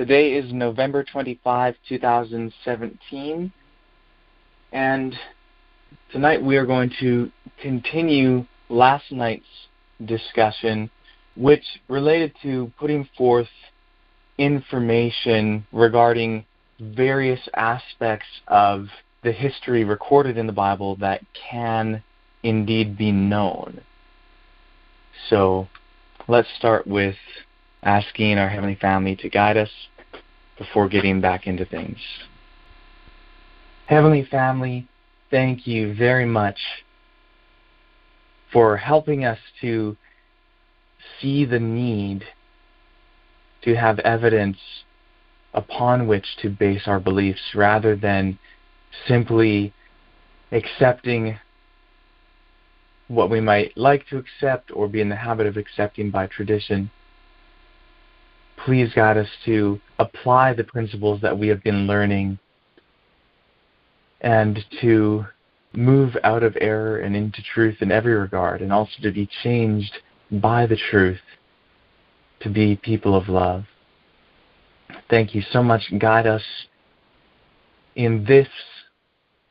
Today is November 25, 2017, and tonight we are going to continue last night's discussion, which related to putting forth information regarding various aspects of the history recorded in the Bible that can indeed be known. So let's start with asking our Heavenly Family to guide us before getting back into things. Heavenly Family, thank you very much for helping us to see the need to have evidence upon which to base our beliefs rather than simply accepting what we might like to accept or be in the habit of accepting by tradition. Please guide us to apply the principles that we have been learning and to move out of error and into truth in every regard, and also to be changed by the truth to be people of love. Thank you so much. Guide us in this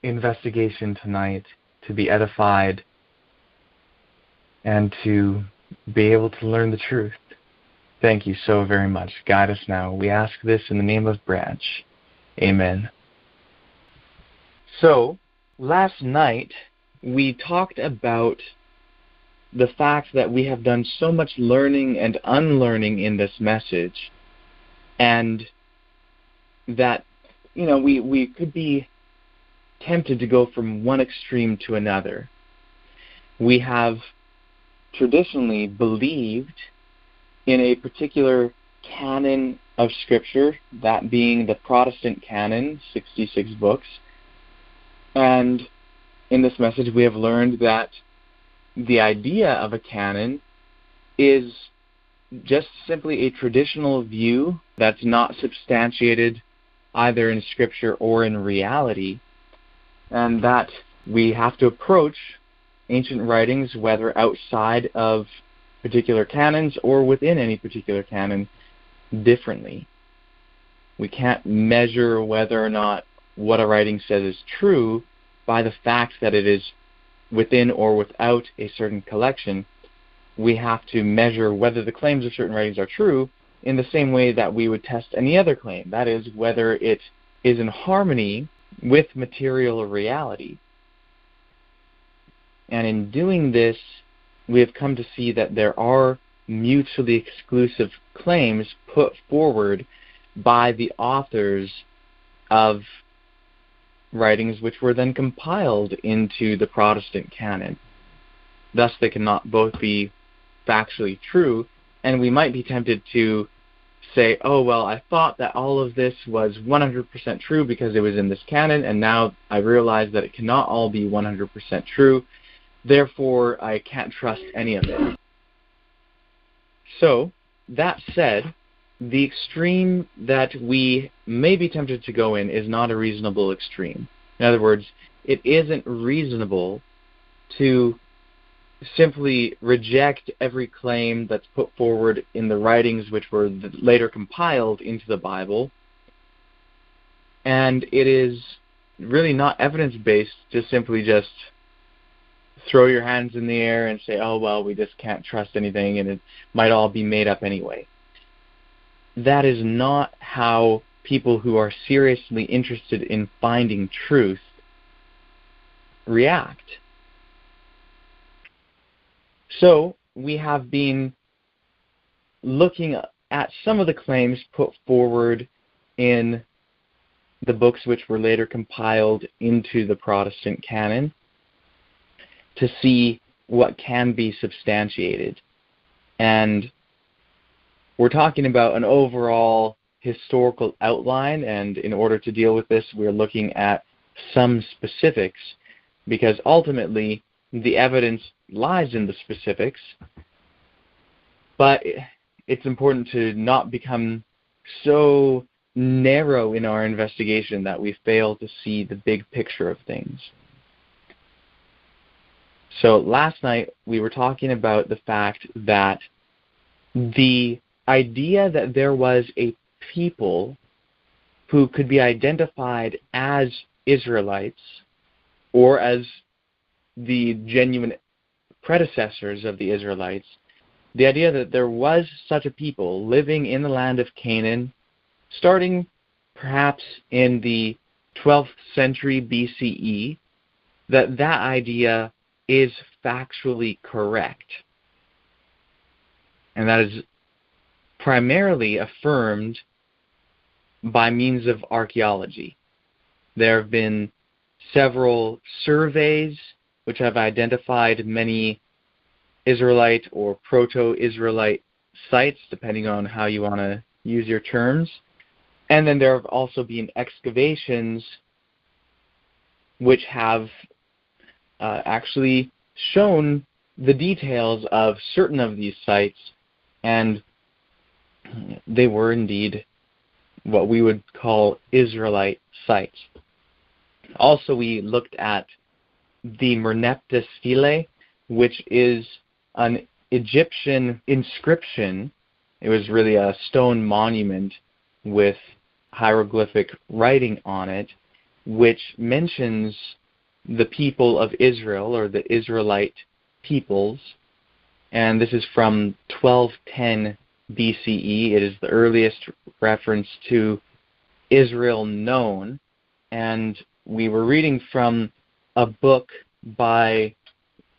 investigation tonight to be edified and to be able to learn the truth. Thank you so very much. Guide us now. We ask this in the name of Branch. Amen. So, last night we talked about the fact that we have done so much learning and unlearning in this message, and that, we could be tempted to go from one extreme to another. We have traditionally believed in a particular canon of Scripture, that being the Protestant canon, 66 books. And in this message we have learned that the idea of a canon is just simply a traditional view that's not substantiated either in Scripture or in reality, and that we have to approach ancient writings, whether outside of particular canons or within any particular canon, differently. We can't measure whether or not what a writing says is true by the fact that it is within or without a certain collection. We have to measure whether the claims of certain writings are true in the same way that we would test any other claim. That is, whether it is in harmony with material reality. And in doing this, we have come to see that there are mutually exclusive claims put forward by the authors of writings which were then compiled into the Protestant canon. Thus, they cannot both be factually true, and we might be tempted to say, oh, well, I thought that all of this was 100% true because it was in this canon, and now I realize that it cannot all be 100% true. Therefore, I can't trust any of it. So, that said, the extreme that we may be tempted to go in is not a reasonable extreme. In other words, it isn't reasonable to simply reject every claim that's put forward in the writings which were later compiled into the Bible, and it is really not evidence-based to simply just throw your hands in the air and say, oh, well, we just can't trust anything and it might all be made up anyway. That is not how people who are seriously interested in finding truth react. So, we have been looking at some of the claims put forward in the books which were later compiled into the Protestant canon to see what can be substantiated. And we're talking about an overall historical outline, and in order to deal with this, we're looking at some specifics, because ultimately the evidence lies in the specifics, but it's important to not become so narrow in our investigation that we fail to see the big picture of things. So last night we were talking about the fact that the idea that there was a people who could be identified as Israelites or as the genuine predecessors of the Israelites, the idea that there was such a people living in the land of Canaan, starting perhaps in the 12th century B.C.E., that idea is factually correct. And that is primarily affirmed by means of archaeology. There have been several surveys which have identified many Israelite or proto-Israelite sites, depending on how you want to use your terms. And then there have also been excavations which have actually shown the details of certain of these sites, and they were indeed what we would call Israelite sites. Also, we looked at the Merneptah Stele, which is an Egyptian inscription. It was really a stone monument with hieroglyphic writing on it, which mentions the people of Israel, or the Israelite peoples. And this is from 1210 BCE. It is the earliest reference to Israel known. And we were reading from a book by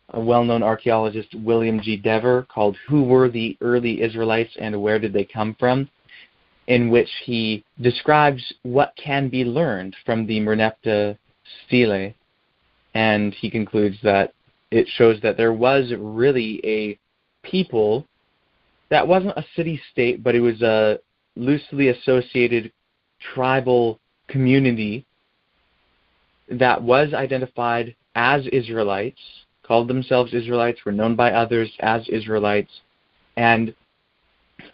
a well-known archaeologist, William G. Dever, called Who Were the Early Israelites and Where Did They Come From?, in which he describes what can be learned from the Merneptah Stele. And he concludes that it shows that there was really a people that wasn't a city-state, but it was a loosely associated tribal community that was identified as Israelites, called themselves Israelites, were known by others as Israelites, and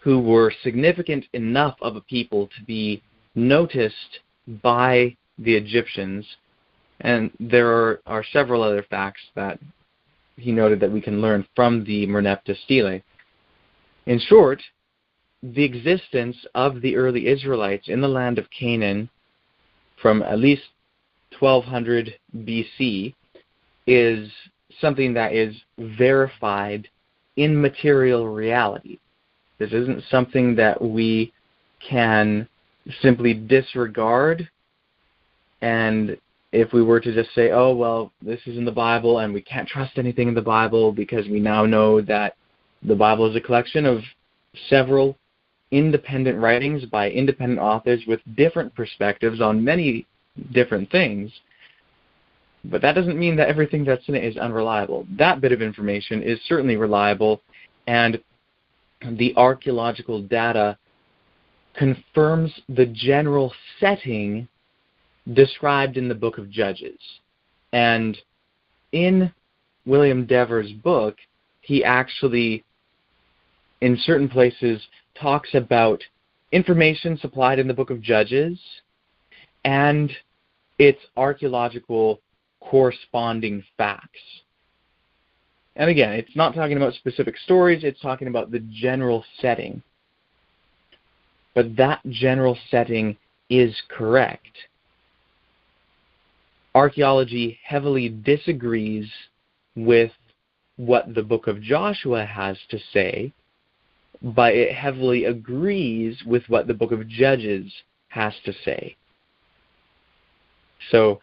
who were significant enough of a people to be noticed by the Egyptians. And there are several other facts that he noted that we can learn from the Merneptah Stele. In short, the existence of the early Israelites in the land of Canaan from at least 1200 BC is something that is verified in material reality. This isn't something that we can simply disregard, and if we were to just say, oh, well, this is in the Bible and we can't trust anything in the Bible because we now know that the Bible is a collection of several independent writings by independent authors with different perspectives on many different things. But that doesn't mean that everything that's in it is unreliable. That bit of information is certainly reliable, and the archaeological data confirms the general setting described in the book of Judges. And in William Dever's book, he actually, in certain places, talks about information supplied in the book of Judges and its archaeological corresponding facts. And again, it's not talking about specific stories, it's talking about the general setting. But that general setting is correct. Archaeology heavily disagrees with what the book of Joshua has to say, but it heavily agrees with what the book of Judges has to say. So,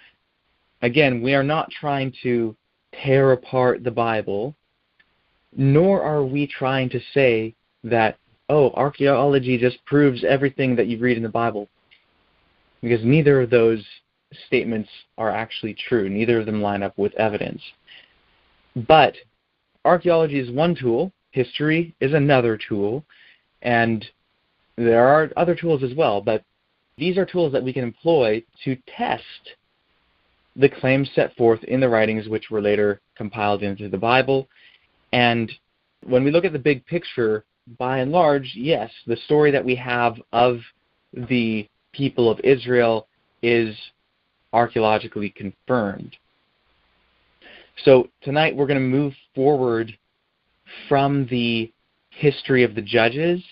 again, we are not trying to tear apart the Bible, nor are we trying to say that, oh, archaeology just proves everything that you read in the Bible, because neither of those statements are actually true. Neither of them line up with evidence. But archaeology is one tool, history is another tool, and there are other tools as well, but these are tools that we can employ to test the claims set forth in the writings which were later compiled into the Bible. And when we look at the big picture, by and large, yes, the story that we have of the people of Israel is archaeologically confirmed. So tonight we're going to move forward from the history of the Judges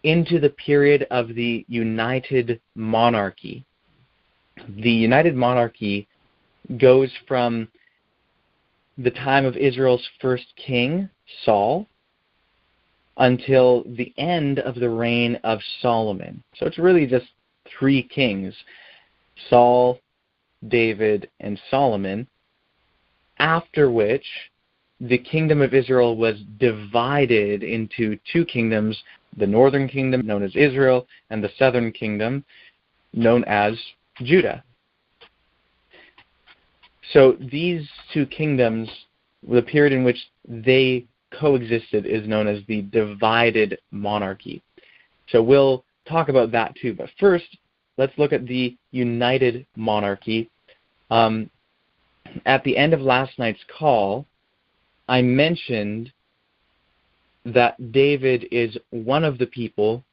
into the period of the United Monarchy. The United Monarchy goes from the time of Israel's first king, Saul, until the end of the reign of Solomon. So it's really just 3 kings, Saul, David, and Solomon, after which the kingdom of Israel was divided into 2 kingdoms, the northern kingdom known as Israel and the southern kingdom known as Judah. So these 2 kingdoms, the period in which they coexisted is known as the divided monarchy. So we'll talk about that too. But first, let's look at the United Monarchy. At the end of last night's call, I mentioned that David is one of the people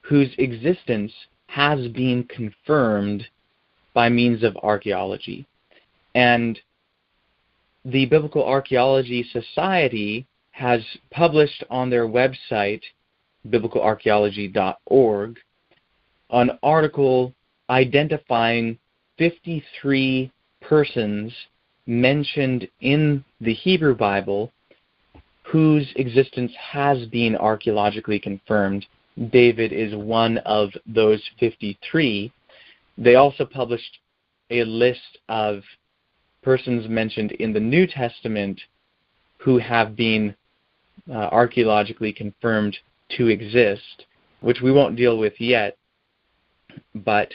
whose existence has been confirmed by means of archaeology. And the Biblical Archaeology Society has published on their website, biblicalarchaeology.org, an article identifying 53 persons mentioned in the Hebrew Bible whose existence has been archaeologically confirmed. David is one of those 53. They also published a list of persons mentioned in the New Testament who have been archaeologically confirmed to exist, which we won't deal with yet, but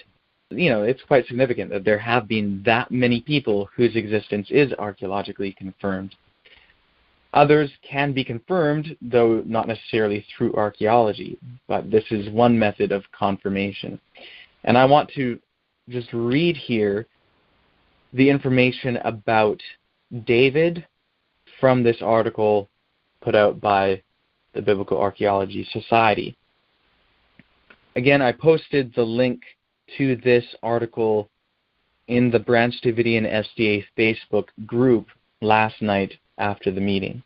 it's quite significant that there have been that many people whose existence is archaeologically confirmed. Others can be confirmed, though not necessarily through archaeology, but this is one method of confirmation. And I want to just read here the information about David from this article put out by the Biblical Archaeology Society. Again, I posted the link to this article in the Branch Davidian SDA Facebook group last night after the meeting.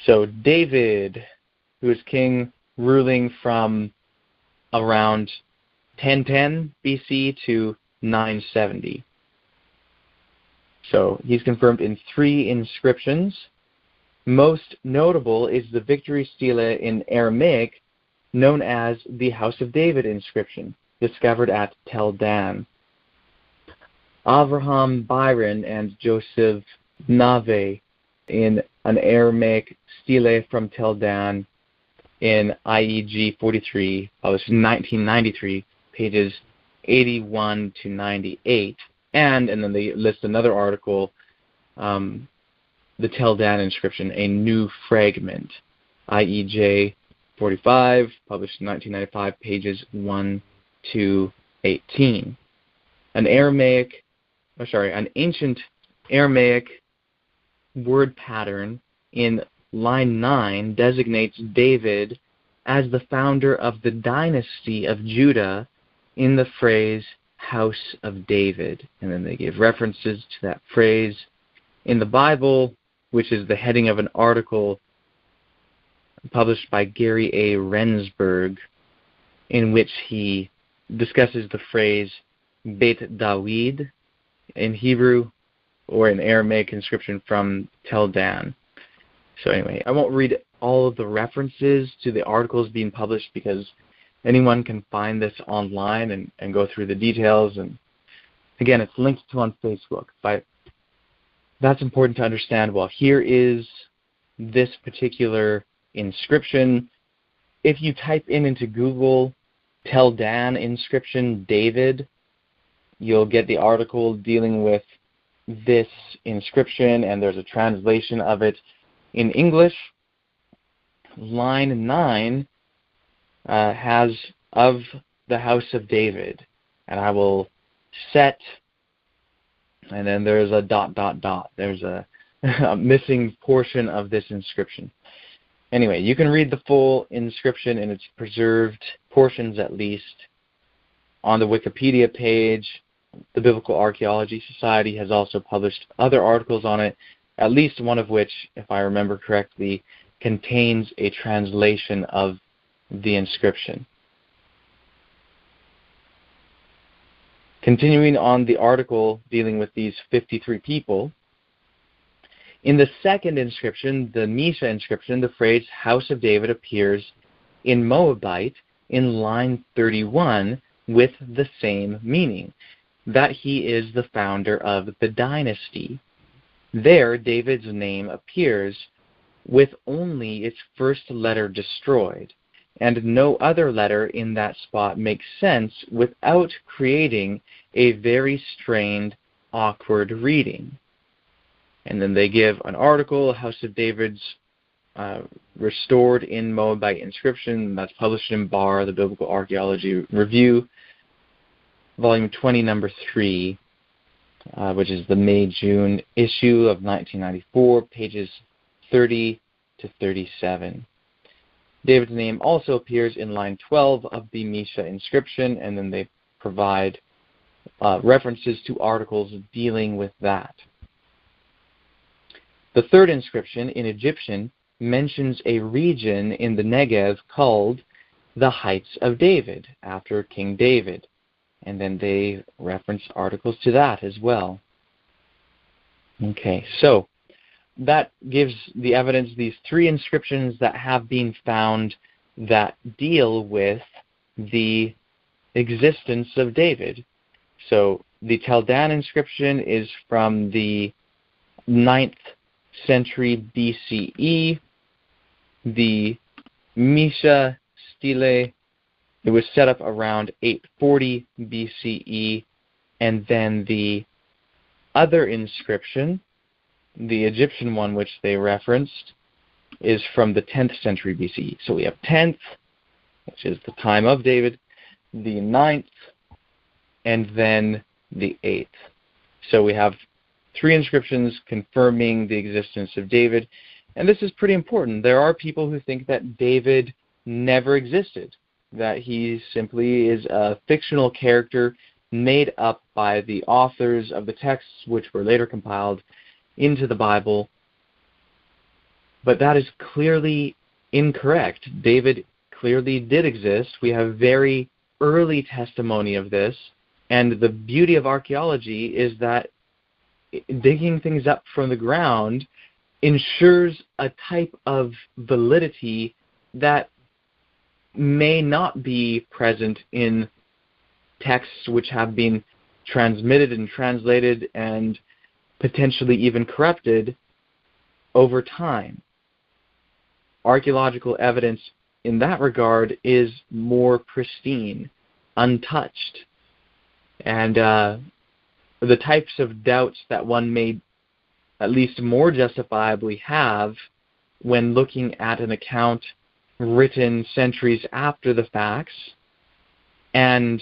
So David, who is king ruling from around 1010 BC to 970. So he's confirmed in 3 inscriptions. Most notable is the victory stele in Aramaic known as the House of David inscription, discovered at Tel Dan. Avraham Byron and Joseph Nave in an Aramaic stele from Tel Dan in IEG 43, published in 1993, pages 81 to 98. And then they list another article, the Tel Dan inscription, a new fragment, IEJ 45, published in 1995, pages 1 to 18. An ancient Aramaic word pattern in line 9 designates David as the founder of the dynasty of Judah in the phrase House of David. And then they give references to that phrase in the Bible, which is the heading of an article published by Gary A. Rensburg, in which he discusses the phrase Beit Dawid in Hebrew, or an Aramaic inscription from Tel Dan. So anyway, I won't read all of the references to the articles being published because anyone can find this online and go through the details. And again, it's linked to on Facebook. But that's important to understand. Well, here is this particular inscription. If you type into Google Tel Dan inscription David, you'll get the article dealing with this inscription, and there's a translation of it in English. Line 9 has of the House of David, and I will set, and then there's a ... There's a missing portion of this inscription. Anyway, you can read the full inscription in its preserved portions, at least, on the Wikipedia page. The Biblical Archaeology Society has also published other articles on it, at least one of which, if I remember correctly, contains a translation of the inscription. Continuing on the article dealing with these 53 people, in the second inscription, the Mesha inscription, the phrase House of David appears in Moabite in line 31 with the same meaning, that he is the founder of the dynasty. There, David's name appears with only its first letter destroyed, and no other letter in that spot makes sense without creating a very strained, awkward reading. And then they give an article, House of David's restored in Moabite inscription, that's published in Bar, the Biblical Archaeology Review, volume 20, number 3, which is the May-June issue of 1994, pages 30 to 37. David's name also appears in line 12 of the Mesha inscription, and then they provide references to articles dealing with that. The third inscription in Egyptian mentions a region in the Negev called the Heights of David, after King David. And then they reference articles to that as well. Okay, so that gives the evidence, these three inscriptions that have been found that deal with the existence of David. So the Teldan inscription is from the 9th century B.C.E. The Mesha stele, it was set up around 840 B.C.E. And then the other inscription, the Egyptian one which they referenced, is from the 10th century B.C.E. So we have 10th, which is the time of David, the 9th, and then the 8th. So we have three inscriptions confirming the existence of David. And this is pretty important. There are people who think that David never existed, that he simply is a fictional character made up by the authors of the texts which were later compiled into the Bible. But that is clearly incorrect. David clearly did exist. We have very early testimony of this. And the beauty of archaeology is that digging things up from the ground ensures a type of validity that may not be present in texts which have been transmitted and translated and potentially even corrupted over time. Archaeological evidence in that regard is more pristine, untouched. And the types of doubts that one may at least more justifiably have when looking at an account written centuries after the facts, and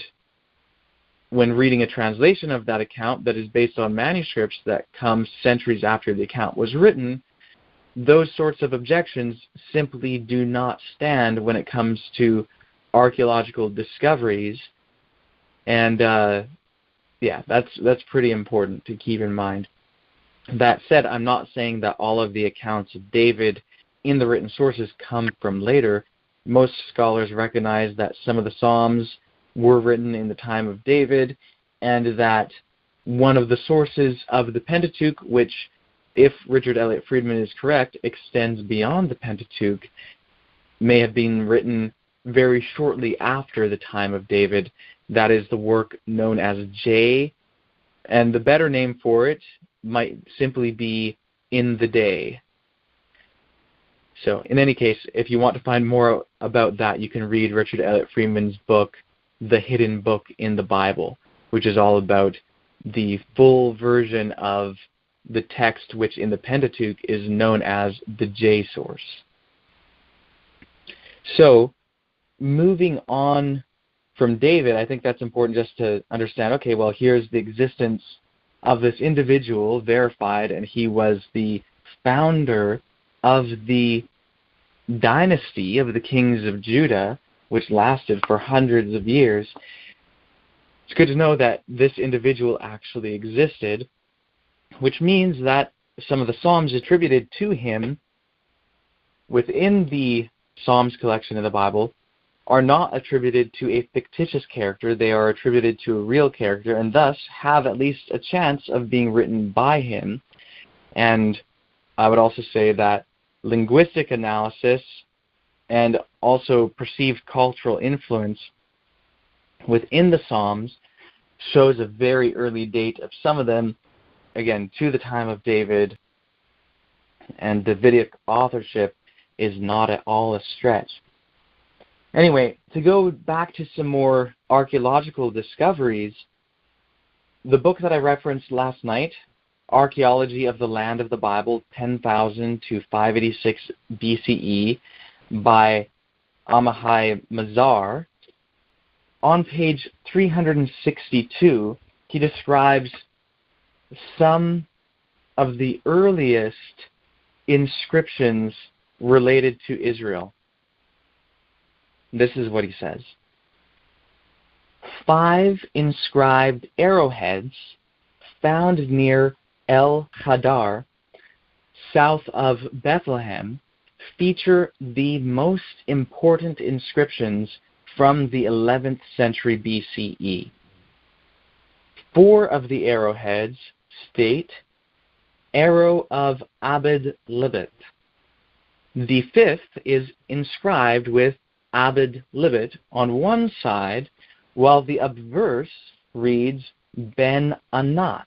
when reading a translation of that account that is based on manuscripts that come centuries after the account was written, those sorts of objections simply do not stand when it comes to archaeological discoveries. And yeah, that's pretty important to keep in mind. That said, I'm not saying that all of the accounts of David in the written sources come from later. Most scholars recognize that some of the Psalms were written in the time of David, and that one of the sources of the Pentateuch, which, if Richard Elliott Friedman is correct, extends beyond the Pentateuch, may have been written very shortly after the time of David. That is the work known as J, and the better name for it might simply be In the Day. So in any case, if you want to find more about that, you can read Richard Elliott Friedman's book, The Hidden Book in the Bible, which is all about the full version of the text which in the Pentateuch is known as the J source. So moving on from David, I think that's important just to understand, okay, well, here's the existence of this individual verified, and he was the founder of the dynasty of the kings of Judah, which lasted for hundreds of years. It's good to know that this individual actually existed, which means that some of the Psalms attributed to him within the Psalms collection of the Bible are not attributed to a fictitious character. They are attributed to a real character, and thus have at least a chance of being written by him. And I would also say that linguistic analysis and also perceived cultural influence within the Psalms shows a very early date of some of them, again, to the time of David, and Davidic authorship is not at all a stretch. Anyway, to go back to some more archaeological discoveries, the book that I referenced last night, Archaeology of the Land of the Bible, 10,000 to 586 B.C.E., by Amihai Mazar, on page 362, he describes some of the earliest inscriptions related to Israel. This is what he says. 5 inscribed arrowheads found near El Hadar, south of Bethlehem, feature the most important inscriptions from the 11th century B.C.E. 4 of the arrowheads state, Arrow of Abed-Libet. The 5th is inscribed with Abed-Libet on one side, while the obverse reads Ben-Anat.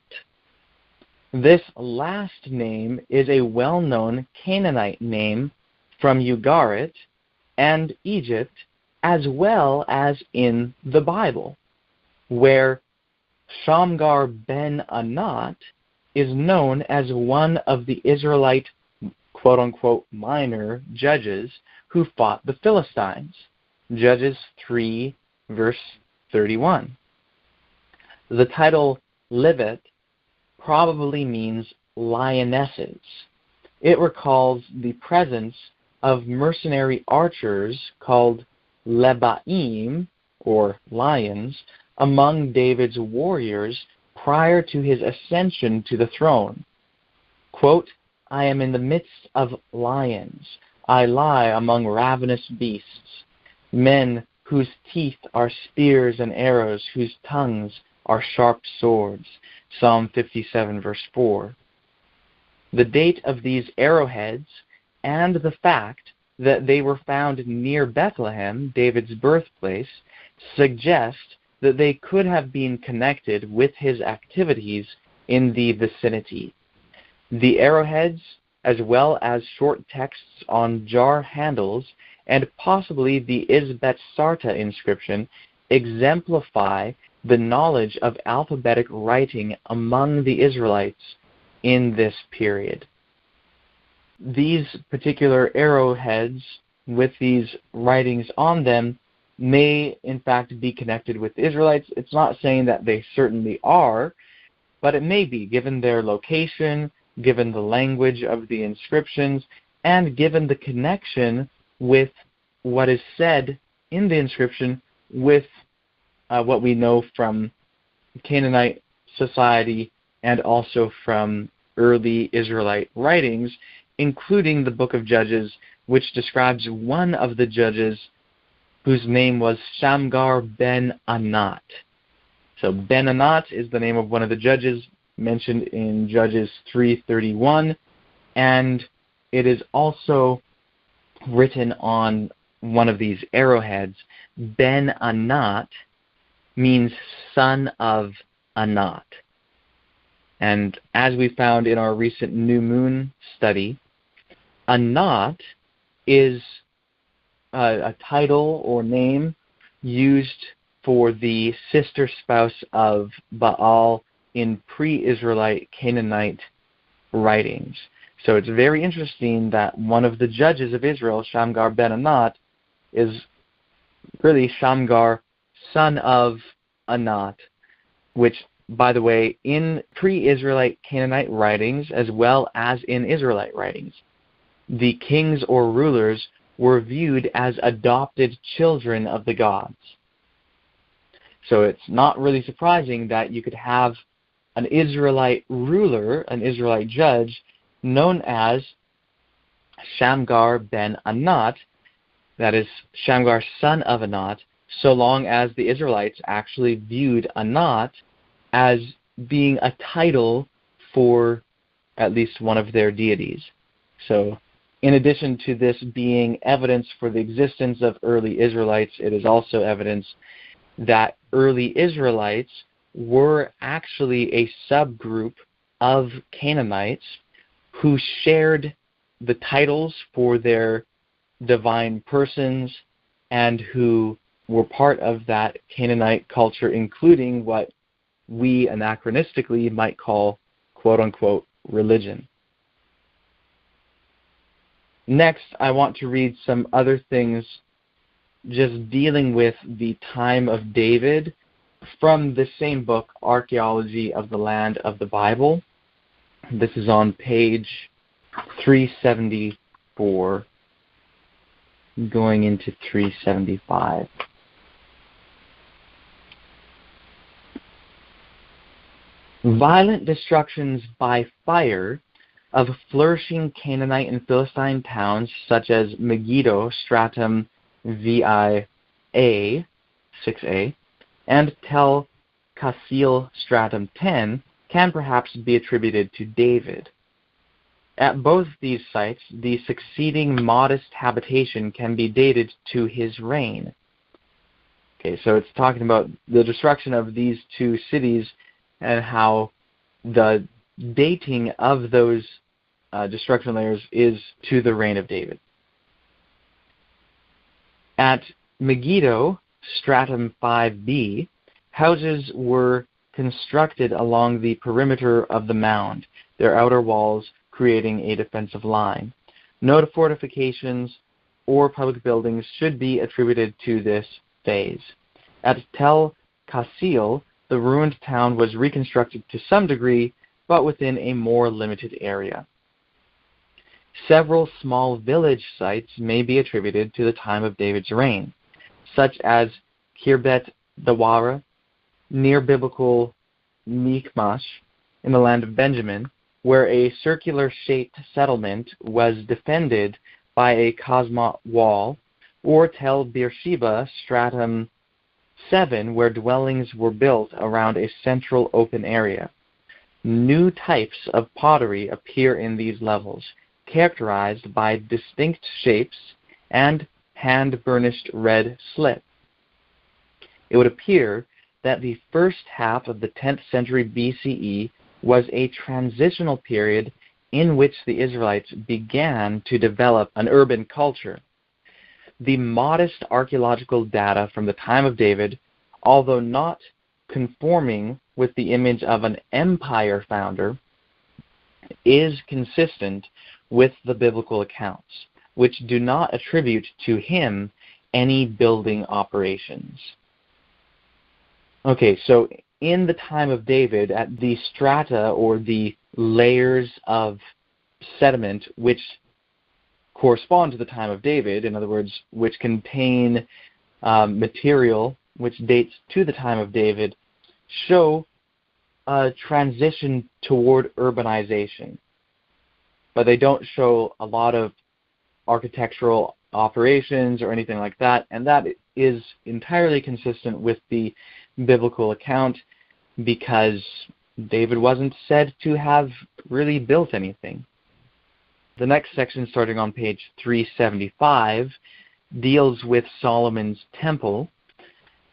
This last name is a well-known Canaanite name from Ugarit and Egypt, as well as in the Bible, where Shamgar Ben-Anat is known as one of the Israelite quote-unquote minor judges who fought the Philistines. Judges 3, verse 31. The title Livet probably means lionesses. It recalls the presence of mercenary archers called Lebaim, or lions, among David's warriors prior to his ascension to the throne. Quote, I am in the midst of lions. I lie among ravenous beasts, men whose teeth are spears and arrows, whose tongues are sharp swords. Psalm 57, verse 4. The date of these arrowheads and the fact that they were found near Bethlehem, David's birthplace, suggest that they could have been connected with his activities in the vicinity. The arrowheads, as well as short texts on jar handles, and possibly the Isbet Sarta inscription, exemplify the knowledge of alphabetic writing among the Israelites in this period. These particular arrowheads with these writings on them may in fact be connected with the Israelites. It's not saying that they certainly are, but it may be, given their location, given the language of the inscriptions, and given the connection with what is said in the inscription with what we know from Canaanite society and also from early Israelite writings, including the book of Judges, which describes one of the judges whose name was Shamgar Ben-Anat. So Ben-Anat is the name of one of the judges mentioned in Judges 3:31, and it is also written on one of these arrowheads. Ben-Anat means son of Anat. And as we found in our recent new moon study, Anat is a title or name used for the sister spouse of Baal in pre-Israelite Canaanite writings. So it's very interesting that one of the judges of Israel, Shamgar Ben-Anat, is really Shamgar, son of Anat, which, by the way, in pre-Israelite Canaanite writings, as well as in Israelite writings, the kings or rulers were viewed as adopted children of the gods. So it's not really surprising that you could have an Israelite ruler, an Israelite judge, known as Shamgar ben Anat, that is, Shamgar son of Anat, so long as the Israelites actually viewed Anat as being a title for at least one of their deities. So, in addition to this being evidence for the existence of early Israelites, it is also evidence that early Israelites were actually a subgroup of Canaanites who shared the titles for their divine persons and who were part of that Canaanite culture, including what we anachronistically might call, quote-unquote, religion. Next, I want to read some other things just dealing with the time of David from the same book, Archaeology of the Land of the Bible. This is on page 374, going into 375. Violent destructions by fire of flourishing Canaanite and Philistine towns such as Megiddo, stratum VIA, 6a, and Tel Qasil, stratum 10, can perhaps be attributed to David. At both these sites, the succeeding modest habitation can be dated to his reign. Okay, so it's talking about the destruction of these two cities and how the dating of those destruction layers is to the reign of David. At Megiddo, stratum 5b, houses were constructed along the perimeter of the mound, their outer walls creating a defensive line. No fortifications or public buildings should be attributed to this phase. At Tel Qasil, the ruined town was reconstructed to some degree, but within a more limited area. Several small village sites may be attributed to the time of David's reign, such as Kirbet Dawara, near biblical Michmash, in the land of Benjamin, where a circular-shaped settlement was defended by a Cosmot wall, or Tel Beersheba, stratum 7, where dwellings were built around a central open area. New types of pottery appear in these levels, characterized by distinct shapes and hand-burnished red slip. It would appear that the first half of the 10th century B.C.E. was a transitional period in which the Israelites began to develop an urban culture. The modest archaeological data from the time of David, although not conforming with the image of an empire founder, is consistent with the biblical accounts, which do not attribute to him any building operations. Okay, so in the time of David, at the strata or the layers of sediment which correspond to the time of David, in other words, which contain material which dates to the time of David, show a transition toward urbanization. But they don't show a lot of architectural operations or anything like that, and that is entirely consistent with the biblical account because David wasn't said to have really built anything. The next section, starting on page 375, deals with Solomon's temple.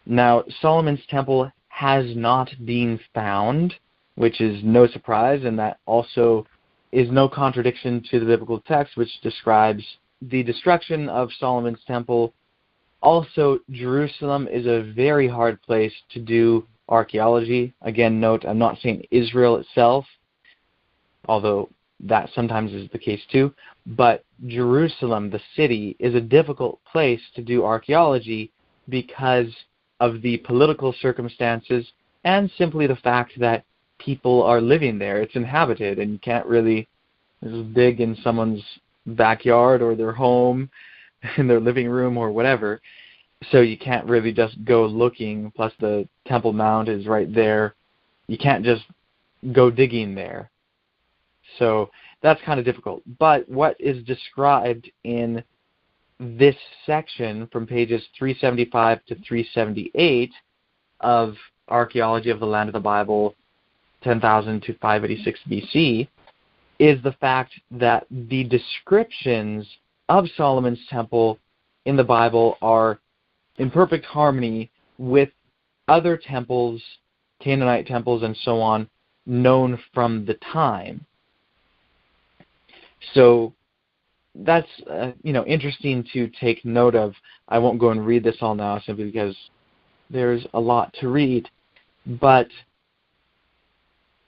Now, Solomon's temple has not been found, which is no surprise, and that also is no contradiction to the biblical text, which describes the destruction of Solomon's temple. Also, Jerusalem is a very hard place to do archaeology. Again, note, I'm not saying Israel itself, although that sometimes is the case too, but Jerusalem, the city, is a difficult place to do archaeology because of the political circumstances and simply the fact that people are living there. It's inhabited, and you can't really just dig in someone's backyard or their home, in their living room or whatever. So you can't really just go looking, plus the Temple Mount is right there. You can't just go digging there. So that's kind of difficult. But what is described in this section from pages 375 to 378 of Archaeology of the Land of the Bible, 10,000 to 586 BC, is the fact that the descriptions of Solomon's temple in the Bible are in perfect harmony with other temples, Canaanite temples and so on, known from the time. So that's interesting to take note of. I won't go and read this all now simply because there's a lot to read, but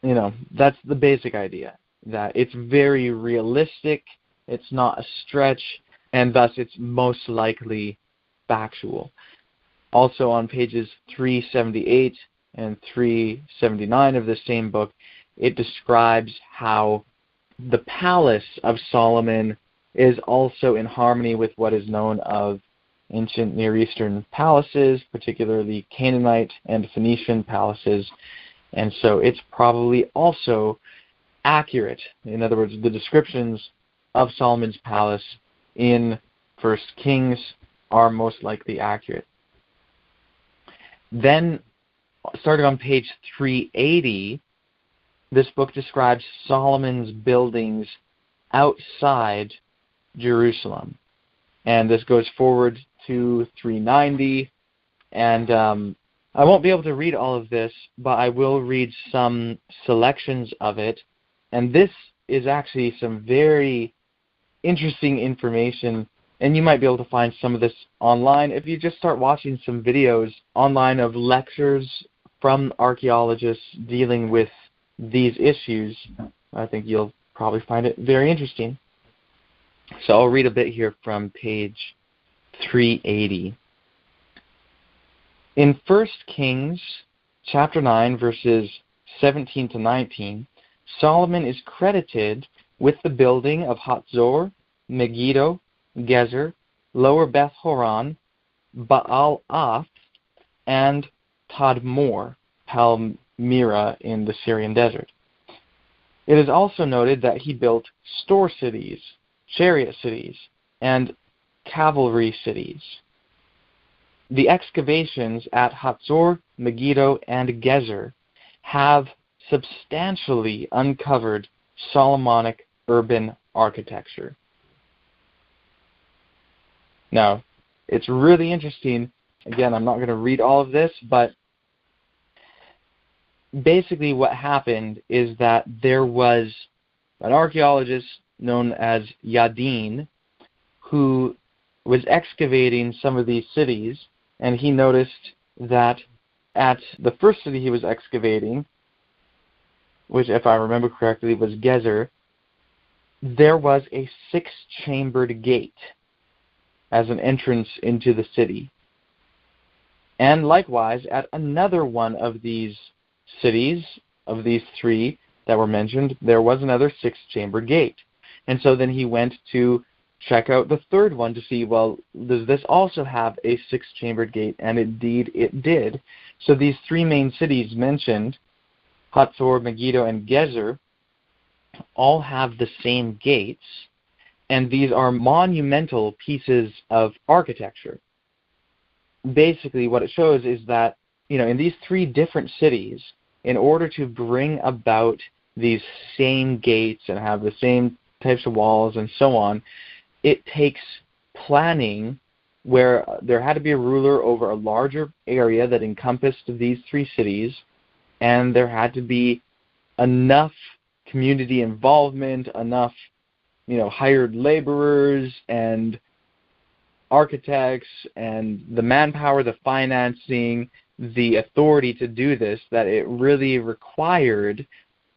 that's the basic idea, that it's very realistic, it's not a stretch, and thus it's most likely factual. Also on pages 378 and 379 of the same book, it describes how the palace of Solomon is also in harmony with what is known of ancient Near Eastern palaces, particularly Canaanite and Phoenician palaces, and so it's probably also accurate. In other words, the descriptions of Solomon's palace in 1 Kings are most likely accurate. Then, starting on page 380, this book describes Solomon's buildings outside Jerusalem. And this goes forward to 390, and I won't be able to read all of this, but I will read some selections of it. And this is actually some very interesting information, and you might be able to find some of this online if you just start watching some videos online of lectures from archaeologists dealing with these issues. I think you'll probably find it very interesting. So I'll read a bit here from page 380. In 1 Kings chapter 9, verses 17 to 19, Solomon is credited with the building of Hatzor, Megiddo, Gezer, Lower Beth Horon, Baal-Ath, and Tadmor, Palmyra in the Syrian desert. It is also noted that he built store cities, chariot cities, and cavalry cities. The excavations at Hatzor, Megiddo, and Gezer have substantially uncovered Solomonic urban architecture. Now, it's really interesting. Again, I'm not going to read all of this, but basically what happened is that there was an archaeologist known as Yadin who was excavating some of these cities, and he noticed that at the first city he was excavating, which, if I remember correctly, was Gezer, there was a 6-chambered gate as an entrance into the city. And likewise, at another one of these cities, of these 3 that were mentioned, there was another 6-chambered gate. And so then he went to check out the third one to see, well, does this also have a 6-chambered gate? And indeed it did. So these 3 main cities mentioned, Hatzor, Megiddo, and Gezer, all have the same gates, and these are monumental pieces of architecture. Basically, what it shows is that, in these 3 different cities, in order to bring about these same gates and have the same types of walls and so on, it takes planning where there had to be a ruler over a larger area that encompassed these 3 cities, and there had to be enough community involvement, enough hired laborers and architects and the manpower, the financing, the authority to do this, that it really required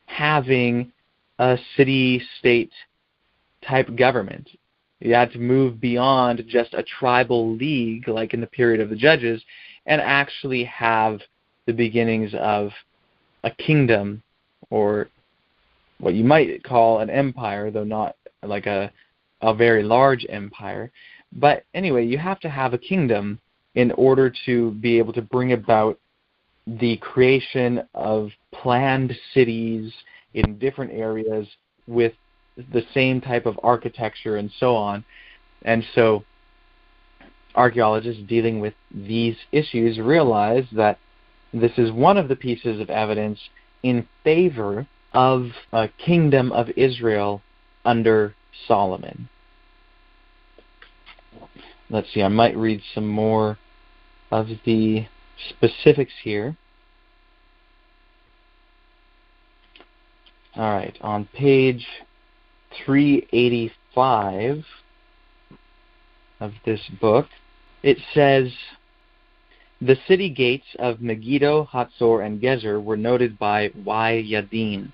having a city-state type government. You had to move beyond just a tribal league like in the period of the Judges and actually have the beginnings of a kingdom, or what you might call an empire, though not like a very large empire. But anyway, you have to have a kingdom in order to be able to bring about the creation of planned cities in different areas with the same type of architecture and so on. And so archaeologists dealing with these issues realize that this is one of the pieces of evidence in favor of a kingdom of Israel under Solomon. Let's see, I might read some more of the specifics here. All right, on page 385 of this book, it says, the city gates of Megiddo, Hatzor, and Gezer were noted by Y. Yadin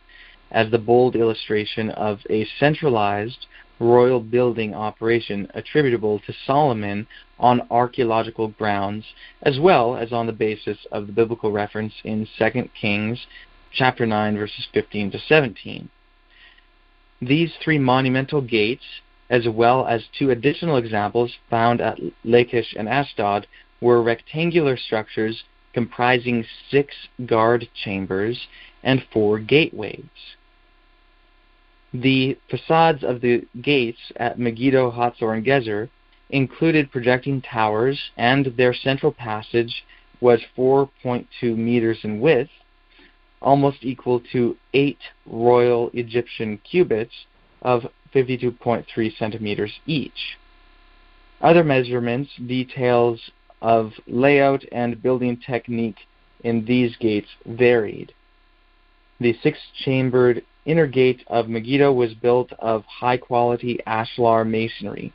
as the bold illustration of a centralized royal building operation attributable to Solomon on archaeological grounds, as well as on the basis of the biblical reference in 2 Kings chapter 9, verses 15 to 17. These three monumental gates, as well as two additional examples found at Lachish and Ashdod, were rectangular structures comprising 6 guard chambers and 4 gateways. The facades of the gates at Megiddo, Hatzor, and Gezer included projecting towers, and their central passage was 4.2 meters in width, almost equal to 8 royal Egyptian cubits of 52.3 centimeters each. Other measurements, details of layout and building technique in these gates varied. The 6-chambered inner gate of Megiddo was built of high-quality ashlar masonry.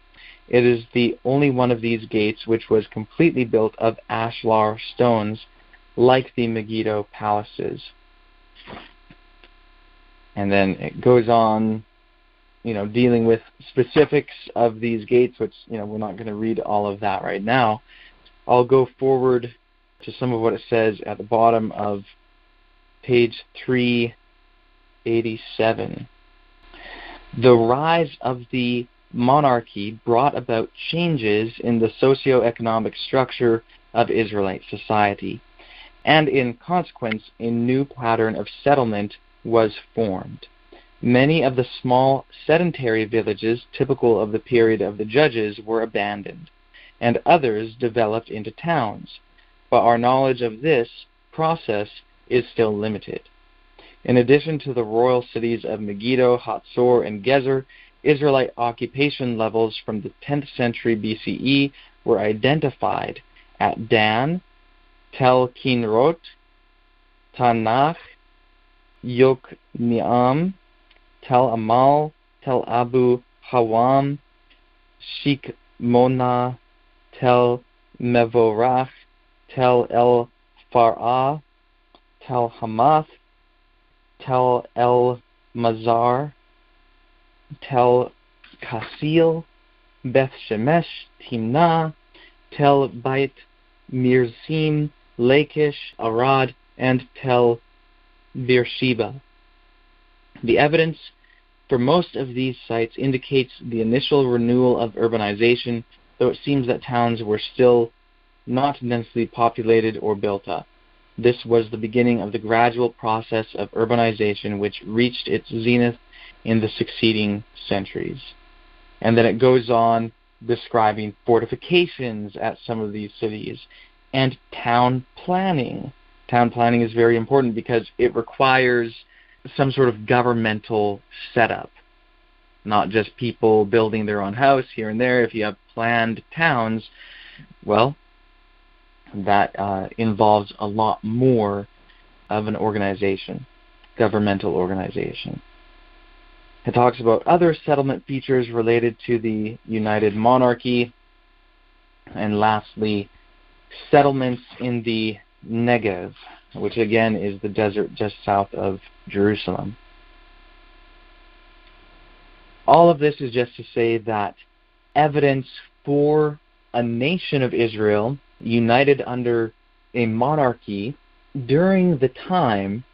It is the only one of these gates which was completely built of ashlar stones, like the Megiddo palaces. And then it goes on, dealing with specifics of these gates, which, we're not going to read all of that right now. I'll go forward to some of what it says at the bottom of page 387. The rise of the monarchy brought about changes in the socio-economic structure of Israelite society, and in consequence, a new pattern of settlement was formed. Many of the small sedentary villages typical of the period of the Judges were abandoned, and others developed into towns, but our knowledge of this process is still limited. In addition to the royal cities of Megiddo, Hatzor, and Gezer, Israelite occupation levels from the 10th century B.C.E. were identified at Dan, Tel Kinrot, Tanakh, Yokneam, Tel Amal, Tel Abu Hawam, Shikmona, Tel Mevorach, Tel El Farah, Tel Hamath, Tel El Mazar, Tel Kasil, Beth Shemesh, Timnah, Tel Beit Mirzim, Lachish, Arad, and Tel Beersheba. The evidence for most of these sites indicates the initial renewal of urbanization, though it seems that towns were still not densely populated or built up. This was the beginning of the gradual process of urbanization which reached its zenith in the succeeding centuries. And then it goes on describing fortifications at some of these cities and town planning. Town planning is very important because it requires some sort of governmental setup, not just people building their own house here and there. If you have planned towns, well, that involves a lot more of an organization, governmental organization. It talks about other settlement features related to the United Monarchy, and lastly, settlements in the Negev, which again is the desert just south of Jerusalem. All of this is just to say that evidence for a nation of Israel united under a monarchy during the time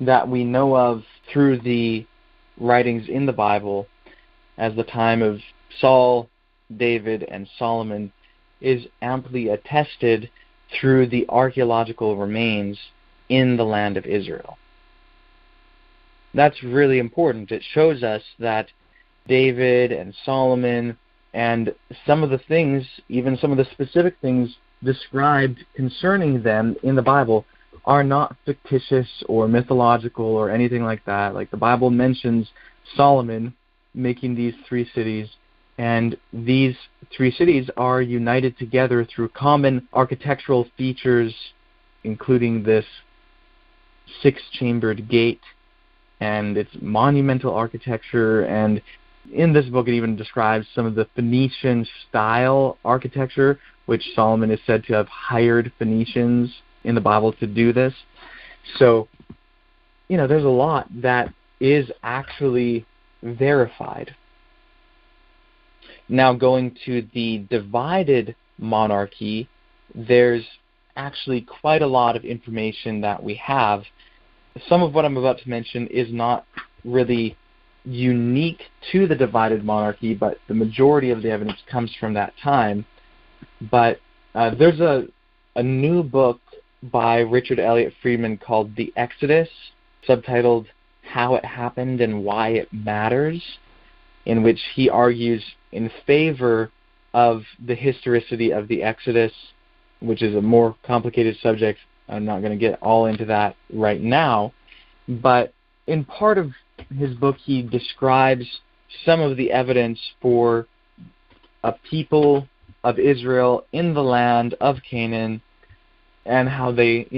that we know of through the writings in the Bible as the time of Saul, David, and Solomon is amply attested through the archaeological remains in the land of Israel. That's really important. It shows us that David and Solomon, and some of the things, even some of the specific things described concerning them in the Bible, are not fictitious or mythological or anything like that. Like the Bible mentions Solomon making these 3 cities, and these 3 cities are united together through common architectural features, including this 6-chambered gate and its monumental architecture. And in this book it even describes some of the Phoenician style architecture, which Solomon is said to have hired Phoenicians in the Bible to do this. So, there's a lot that is actually verified. Now, going to the divided monarchy, there's actually quite a lot of information that we have. Some of what I'm about to mention is not really unique to the divided monarchy, but the majority of the evidence comes from that time. But there's a new book by Richard Elliott Friedman called The Exodus, subtitled How It Happened and Why It Matters, in which he argues in favor of the historicity of the Exodus, which is a more complicated subject. I'm not going to get all into that right now, but in part of his book he describes some of the evidence for a people of Israel in the land of Canaan, and how they,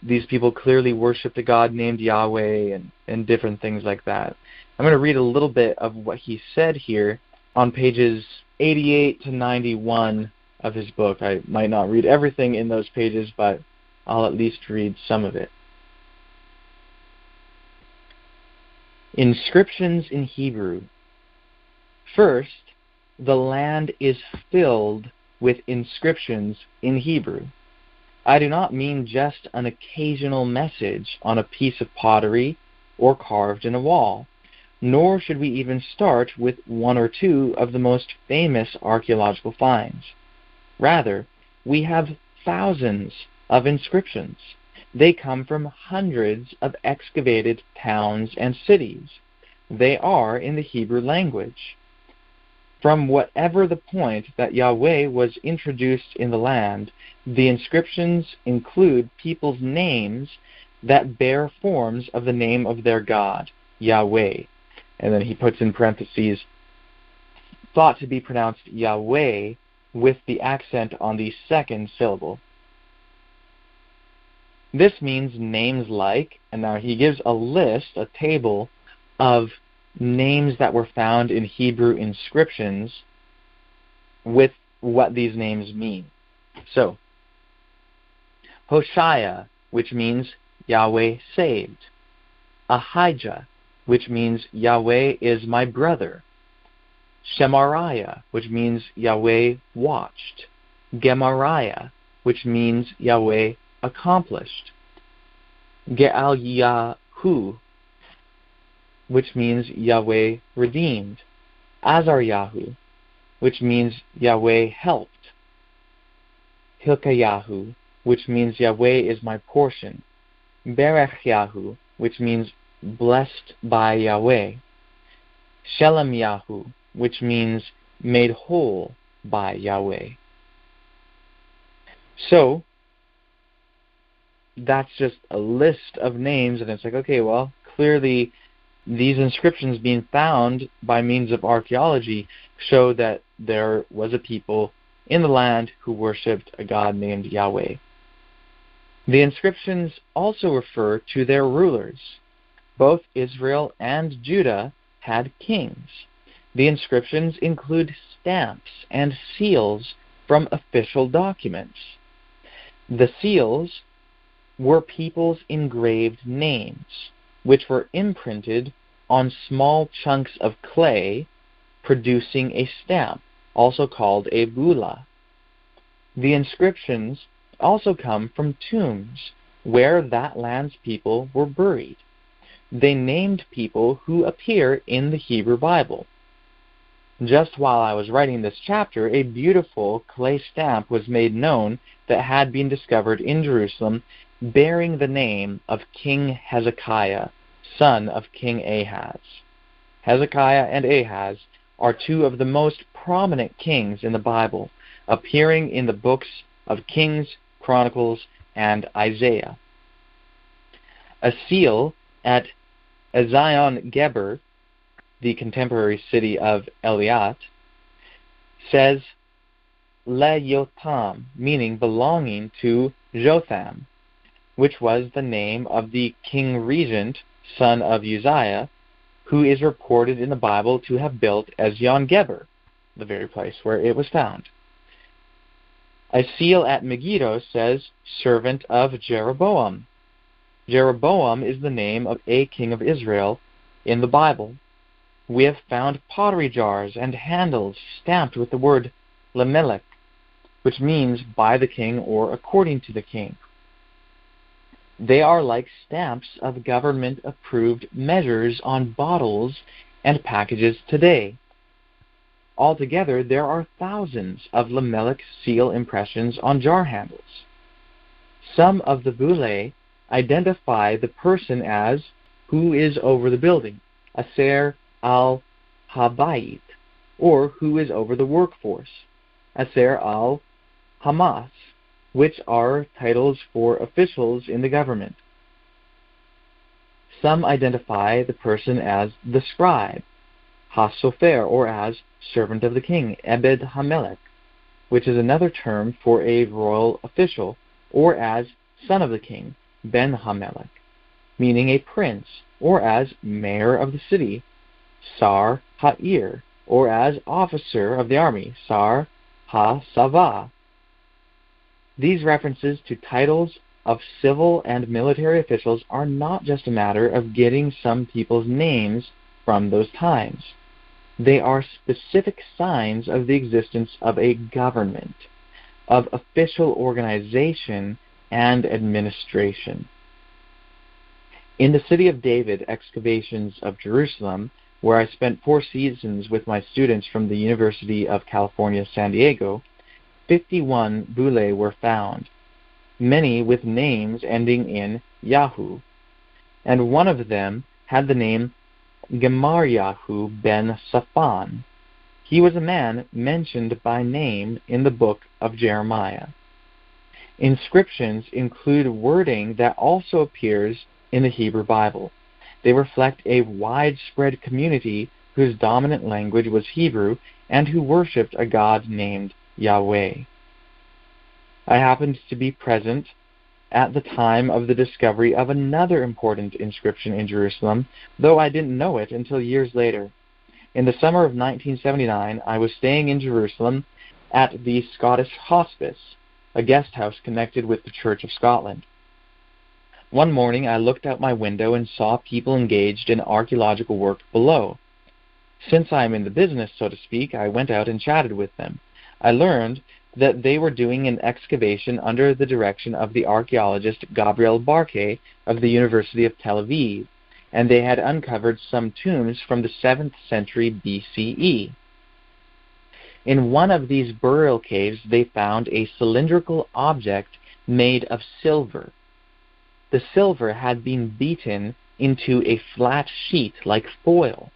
these people clearly worshipped a god named Yahweh and different things like that. I'm going to read a little bit of what he said here on pages 88 to 91 of his book. I might not read everything in those pages, but I'll at least read some of it. Inscriptions in Hebrew. First, the land is filled with inscriptions in Hebrew. I do not mean just an occasional message on a piece of pottery or carved in a wall, nor should we even start with 1 or 2 of the most famous archaeological finds. Rather, we have thousands of inscriptions. They come from hundreds of excavated towns and cities. They are in the Hebrew language. From whatever the point that Yahweh was introduced in the land, the inscriptions include people's names that bear forms of the name of their God, Yahweh. And then he puts in parentheses, thought to be pronounced Yahweh with the accent on the second syllable. This means names like, and now he gives a list, a table of names that were found in Hebrew inscriptions with what these names mean. So, Hoshea, which means Yahweh saved. Ahijah, which means Yahweh is my brother. Shemariah, which means Yahweh watched. Gemariah, which means Yahweh accomplished. Ge'al-Yahu, which means Yahweh redeemed. Azaryahu, which means Yahweh helped. Hilkiyahu, which means Yahweh is my portion. Berechiahu, which means blessed by Yahweh. Shelemyahu, which means made whole by Yahweh. So, that's just a list of names, and it's like, okay, well, clearly these inscriptions being found by means of archaeology show that there was a people in the land who worshipped a god named Yahweh. The inscriptions also refer to their rulers. Both Israel and Judah had kings. The inscriptions include stamps and seals from official documents. The seals were people's engraved names, which were imprinted on small chunks of clay, producing a stamp, also called a bulla. The inscriptions also come from tombs, where that land's people were buried. They named people who appear in the Hebrew Bible. Just while I was writing this chapter, a beautiful clay stamp was made known that had been discovered in Jerusalem, bearing the name of King Hezekiah, son of King Ahaz. Hezekiah and Ahaz are two of the most prominent kings in the Bible, appearing in the books of Kings, Chronicles, and Isaiah. A seal at Ezion-Geber, the contemporary city of Elliott, says Le-Yotam, meaning belonging to Jotham, which was the name of the king regent, son of Uzziah, who is reported in the Bible to have built Ezion-Geber, the very place where it was found. A seal at Megiddo says, servant of Jeroboam. Jeroboam is the name of a king of Israel in the Bible. We have found pottery jars and handles stamped with the word Lamelech, which means by the king or according to the king. They are like stamps of government-approved measures on bottles and packages today. Altogether, there are thousands of Lamelech seal impressions on jar handles. Some of the bullae identify the person as who is over the building, Aser al-Habayit, or who is over the workforce, Aser al-Hamas, which are titles for officials in the government. Some identify the person as the scribe, Hasofer, or as servant of the king, Ebed Hamelech, which is another term for a royal official, or as son of the king, Ben Hamelech, meaning a prince, or as mayor of the city, Sar Ha'ir, or as officer of the army, Sar Ha-Savah. These references to titles of civil and military officials are not just a matter of getting some people's names from those times. They are specific signs of the existence of a government, of official organization and administration. In the City of David excavations of Jerusalem, where I spent 4 seasons with my students from the University of California, San Diego, 51 bullae were found, many with names ending in Yahu, and one of them had the name Gemaryahu ben Safan. He was a man mentioned by name in the book of Jeremiah. Inscriptions include wording that also appears in the Hebrew Bible. They reflect a widespread community whose dominant language was Hebrew and who worshipped a god named Yahweh. I happened to be present at the time of the discovery of another important inscription in Jerusalem, though I didn't know it until years later. In the summer of 1979, I was staying in Jerusalem at the Scottish Hospice, a guest house connected with the Church of Scotland. One morning, I looked out my window and saw people engaged in archaeological work below. Since I am in the business, so to speak, I went out and chatted with them. I learned that they were doing an excavation under the direction of the archaeologist Gabriel Barkay of the University of Tel Aviv, and they had uncovered some tombs from the 7th century B.C.E. In one of these burial caves, they found a cylindrical object made of silver. The silver had been beaten into a flat sheet like foil.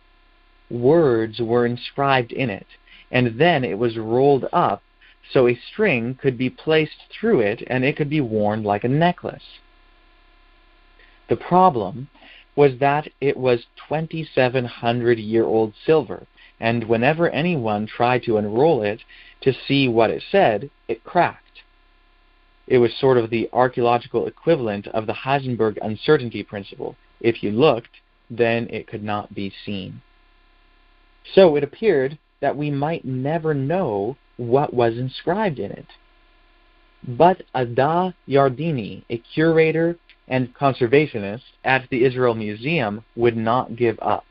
Words were inscribed in it, and then it was rolled up so a string could be placed through it and it could be worn like a necklace. The problem was that it was 2,700-year-old silver, and whenever anyone tried to unroll it to see what it said, it cracked. It was sort of the archaeological equivalent of the Heisenberg uncertainty principle. If you looked, then it could not be seen. So it appeared that we might never know what was inscribed in it. But Ada Yardini, a curator and conservationist at the Israel Museum, would not give up.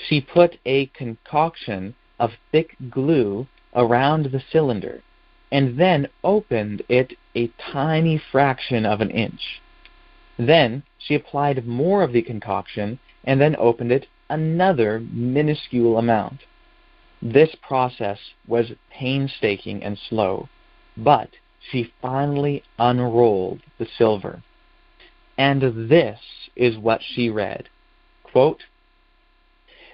She put a concoction of thick glue around the cylinder and then opened it a tiny fraction of an inch. Then she applied more of the concoction and then opened it another minuscule amount. This process was painstaking and slow, but she finally unrolled the silver. And this is what she read. Quote,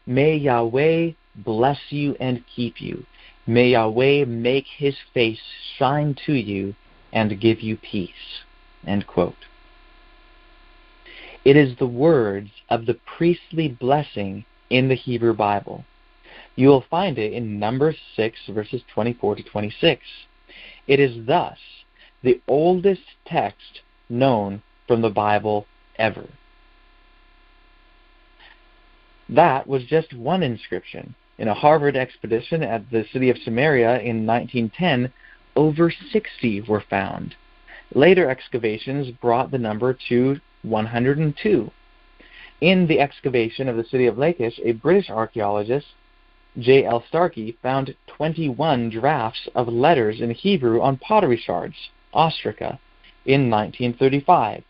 "May Yahweh bless you and keep you. May Yahweh make his face shine to you and give you peace." End quote. It is the words of the priestly blessing in the Hebrew Bible. You will find it in Numbers 6, verses 24 to 26. It is thus the oldest text known from the Bible ever. That was just one inscription. In a Harvard expedition at the city of Samaria in 1910, over 60 were found. Later excavations brought the number to 102. In the excavation of the city of Lachish, a British archaeologist, J.L. Starkey, found 21 drafts of letters in Hebrew on pottery shards, ostraca, in 1935.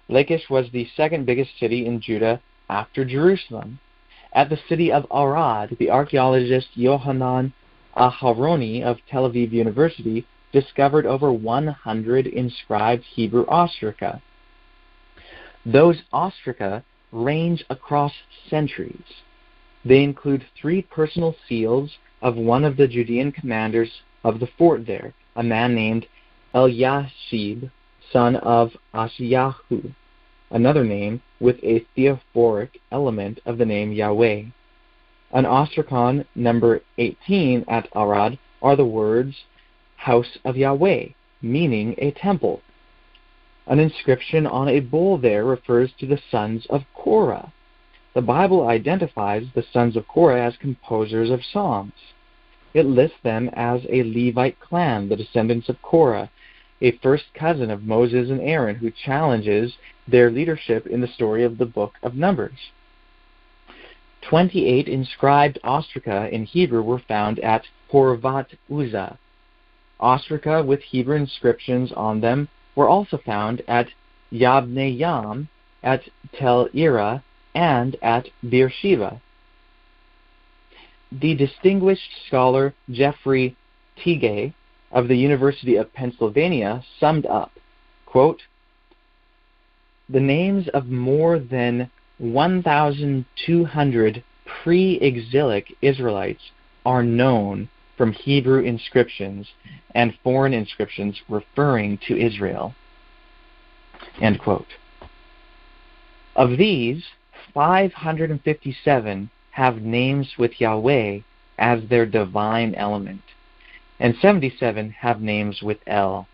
Lachish was the second biggest city in Judah after Jerusalem. At the city of Arad, the archaeologist Yohanan Aharoni of Tel Aviv University discovered over 100 inscribed Hebrew ostraca. Those ostraca range across centuries. They include 3 personal seals of one of the Judean commanders of the fort there, a man named Eliashib, son of Ashiyahu, another name with a theophoric element of the name Yahweh. On ostracon number 18 at Arad are the words House of Yahweh, meaning a temple. An inscription on a bowl there refers to the sons of Korah. The Bible identifies the sons of Korah as composers of psalms. It lists them as a Levite clan, the descendants of Korah, a first cousin of Moses and Aaron, who challenges their leadership in the story of the book of Numbers. 28 inscribed ostraca in Hebrew were found at Horvat Uzzah. Ostraca with Hebrew inscriptions on them were also found at Yabnei Yam, at Tel Ira, and at Beersheba. The distinguished scholar Jeffrey Tighe of the University of Pennsylvania summed up, quote, "The names of more than 1,200 pre-exilic Israelites are known from Hebrew inscriptions and foreign inscriptions referring to Israel." End quote. Of these, 557 have names with Yahweh as their divine element, and 77 have names with El.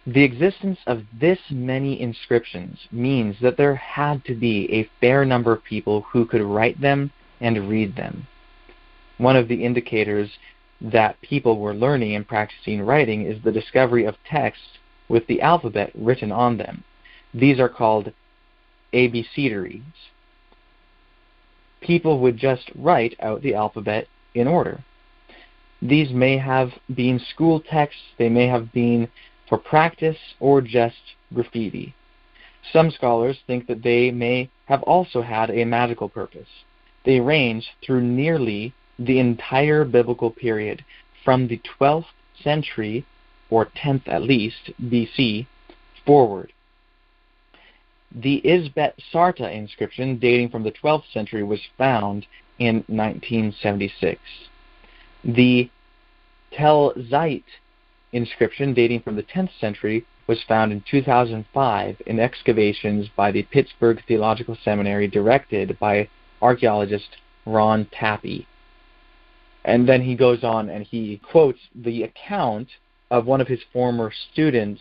The existence of this many inscriptions means that there had to be a fair number of people who could write them and read them. One of the indicators that people were learning and practicing writing is the discovery of texts with the alphabet written on them. These are called abecedaries. People would just write out the alphabet in order. These may have been school texts, they may have been for practice, or just graffiti. Some scholars think that they may have also had a magical purpose. They range through nearly the entire biblical period, from the 12th century, or 10th at least, B.C., forward. The Isbet Sarta inscription, dating from the 12th century, was found in 1976. The Tel Zait inscription, dating from the 10th century, was found in 2005 in excavations by the Pittsburgh Theological Seminary, directed by archaeologist Ron Tappy. And then he goes on and he quotes the account of one of his former students,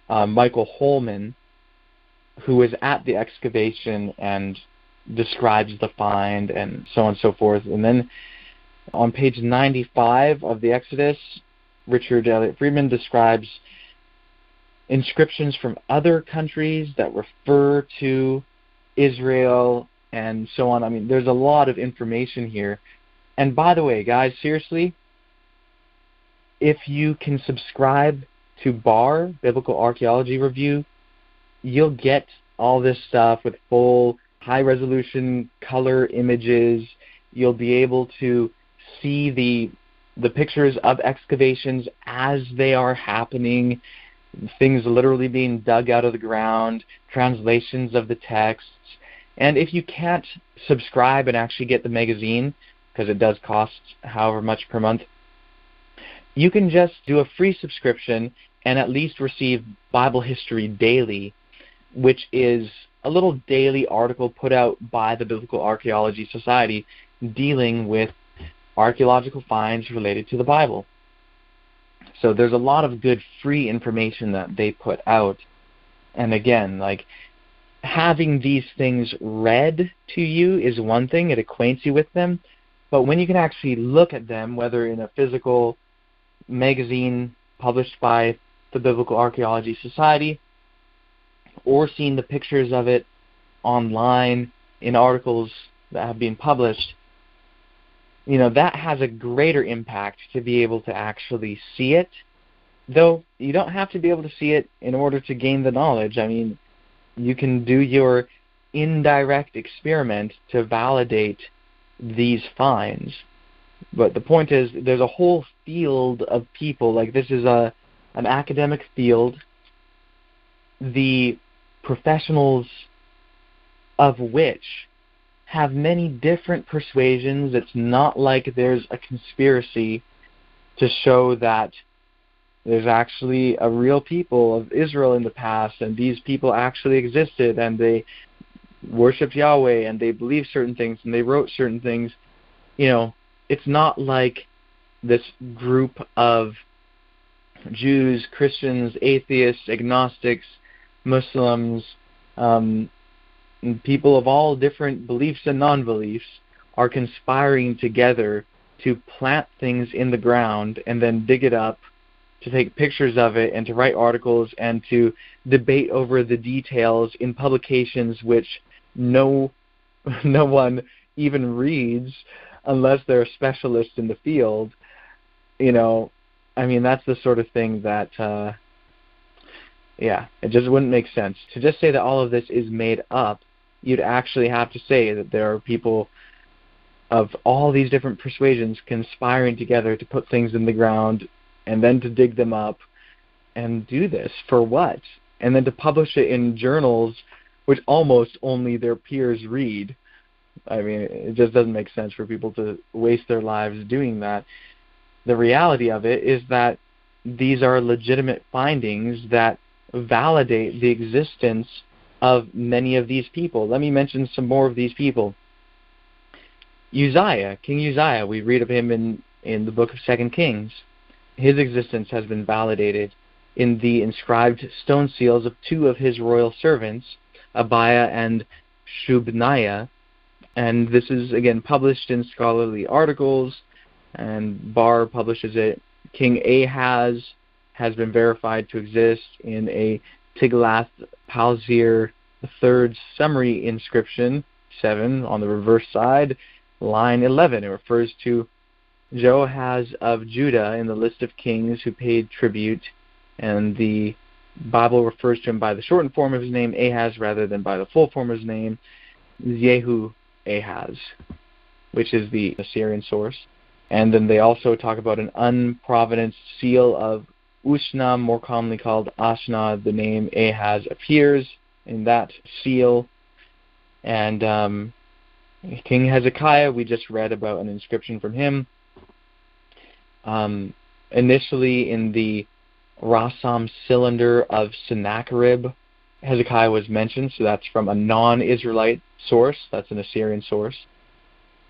Michael Holman, who was at the excavation and describes the find and so on and so forth. And then on page 95 of the Exodus, Richard Elliott Friedman describes inscriptions from other countries that refer to Israel and so on. I mean, there's a lot of information here. And by the way, guys, seriously, if you can subscribe to BAR, Biblical Archaeology Review, you'll get all this stuff with full high-resolution color images. You'll be able to see the pictures of excavations as they are happening, things literally being dug out of the ground, translations of the texts. And if you can't subscribe and actually get the magazine, because it does cost however much per month, you can just do a free subscription and at least receive Bible History Daily, which is a little daily article put out by the Biblical Archaeology Society dealing with archaeological finds related to the Bible. So there's a lot of good free information that they put out. And again, like, having these things read to you is one thing, it acquaints you with them, but when you can actually look at them, whether in a physical magazine published by the Biblical Archaeology Society, or seeing the pictures of it online in articles that have been published, that has a greater impact to be able to actually see it. Though you don't have to be able to see it in order to gain the knowledge. I mean, you can do your indirect experiment to validate these finds. But the point is, there's a whole field of people, like this is an academic field, the professionals of which have many different persuasions. It's not like there's a conspiracy to show that there's actually a real people of Israel in the past, and these people actually existed, and they worshipped Yahweh, and they believed certain things, and they wrote certain things. It's not like this group of Jews, Christians, atheists, agnostics, Muslims, people of all different beliefs and non-beliefs are conspiring together to plant things in the ground and then dig it up, to take pictures of it and to write articles and to debate over the details in publications which no one even reads unless they're a specialist in the field. I mean, that's the sort of thing that, it just wouldn't make sense. To just say that all of this is made up, you'd actually have to say that there are people of all these different persuasions conspiring together to put things in the ground and then to dig them up and do this for what? And then to publish it in journals which almost only their peers read. I mean, it just doesn't make sense for people to waste their lives doing that. The reality of it is that these are legitimate findings that validate the existence of many of these people. Let me mention some more of these people. Uzziah, King Uzziah, we read of him in the book of 2 Kings. His existence has been validated in the inscribed stone seals of two of his royal servants, Abiah and Shubniah, and this is again published in scholarly articles, and Barr publishes it. King Ahaz has been verified to exist in a Tiglath-Pileser III's summary inscription, 7, on the reverse side, line 11. It refers to Jehoahaz of Judah in the list of kings who paid tribute, and the Bible refers to him by the shortened form of his name, Ahaz, rather than by the full form of his name, Jehu-Ahaz, which is the Assyrian source. And then they also talk about an unprovenanced seal of Ushna, more commonly called Ashna. The name Ahaz appears in that seal. And King Hezekiah, we just read about an inscription from him. Initially in the Rassam cylinder of Sennacherib, Hezekiah was mentioned, so that's from a non-Israelite source. That's an Assyrian source.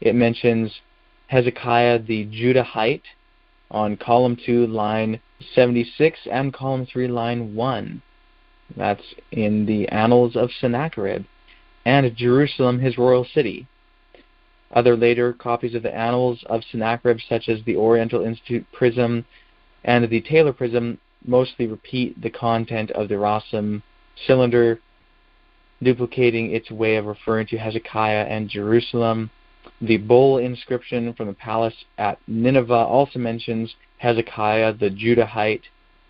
It mentions Hezekiah the Judahite on column 2, line 76, and column 3, line 1. That's in the Annals of Sennacherib. And Jerusalem, his royal city. Other later copies of the Annals of Sennacherib, such as the Oriental Institute Prism and the Taylor Prism, mostly repeat the content of the Rassam cylinder, duplicating its way of referring to Hezekiah and Jerusalem. The Bull inscription from the palace at Nineveh also mentions Hezekiah the Judahite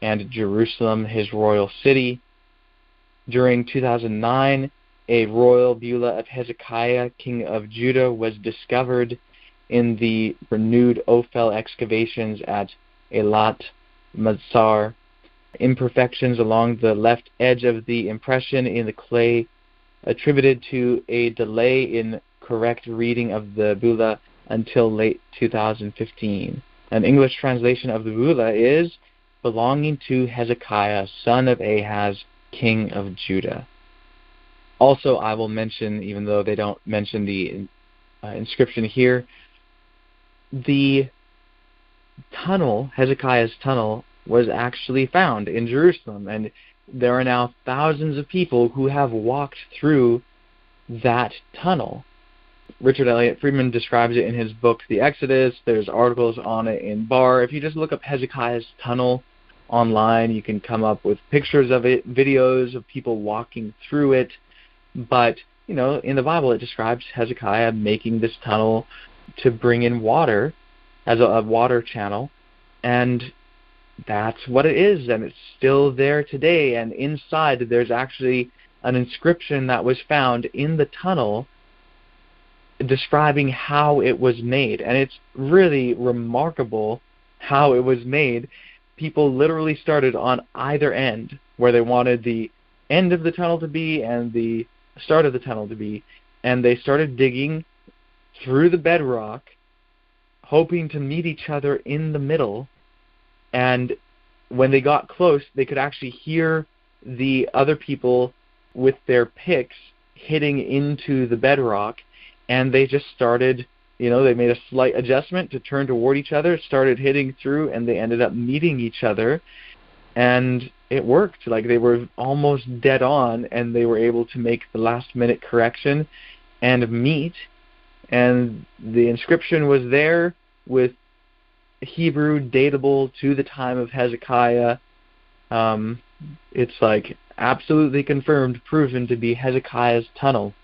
and Jerusalem, his royal city. During 2009, a royal bula of Hezekiah, king of Judah, was discovered in the renewed Ophel excavations at Eilat Mazar. Imperfections along the left edge of the impression in the clay attributed to a delay in correct reading of the bula until late 2015. An English translation of the Bula is belonging to Hezekiah, son of Ahaz, king of Judah. Also, I will mention, even though they don't mention the inscription here, the tunnel, Hezekiah's tunnel, was actually found in Jerusalem, and there are now thousands of people who have walked through that tunnel. Richard Elliott Friedman describes it in his book, The Exodus. There's articles on it in Bar. If you just look up Hezekiah's tunnel online, you can come up with pictures of it, videos of people walking through it. But, you know, in the Bible it describes Hezekiah making this tunnel to bring in water as a water channel, and that's what it is, and it's still there today. And inside there's actually an inscription that was found in the tunnel describing how it was made, and it's really remarkable how it was made. People literally started on either end, where they wanted the end of the tunnel to be and the start of the tunnel to be, and they started digging through the bedrock, hoping to meet each other in the middle. And when they got close, they could actually hear the other people with their picks hitting into the bedrock, and they just started, you know, they made a slight adjustment to turn toward each other, started hitting through, and they ended up meeting each other, and it worked. Like, they were almost dead on, and they were able to make the last minute correction and meet, and the inscription was there with Hebrew datable to the time of Hezekiah. It's like absolutely confirmed, proven to be Hezekiah's tunnel.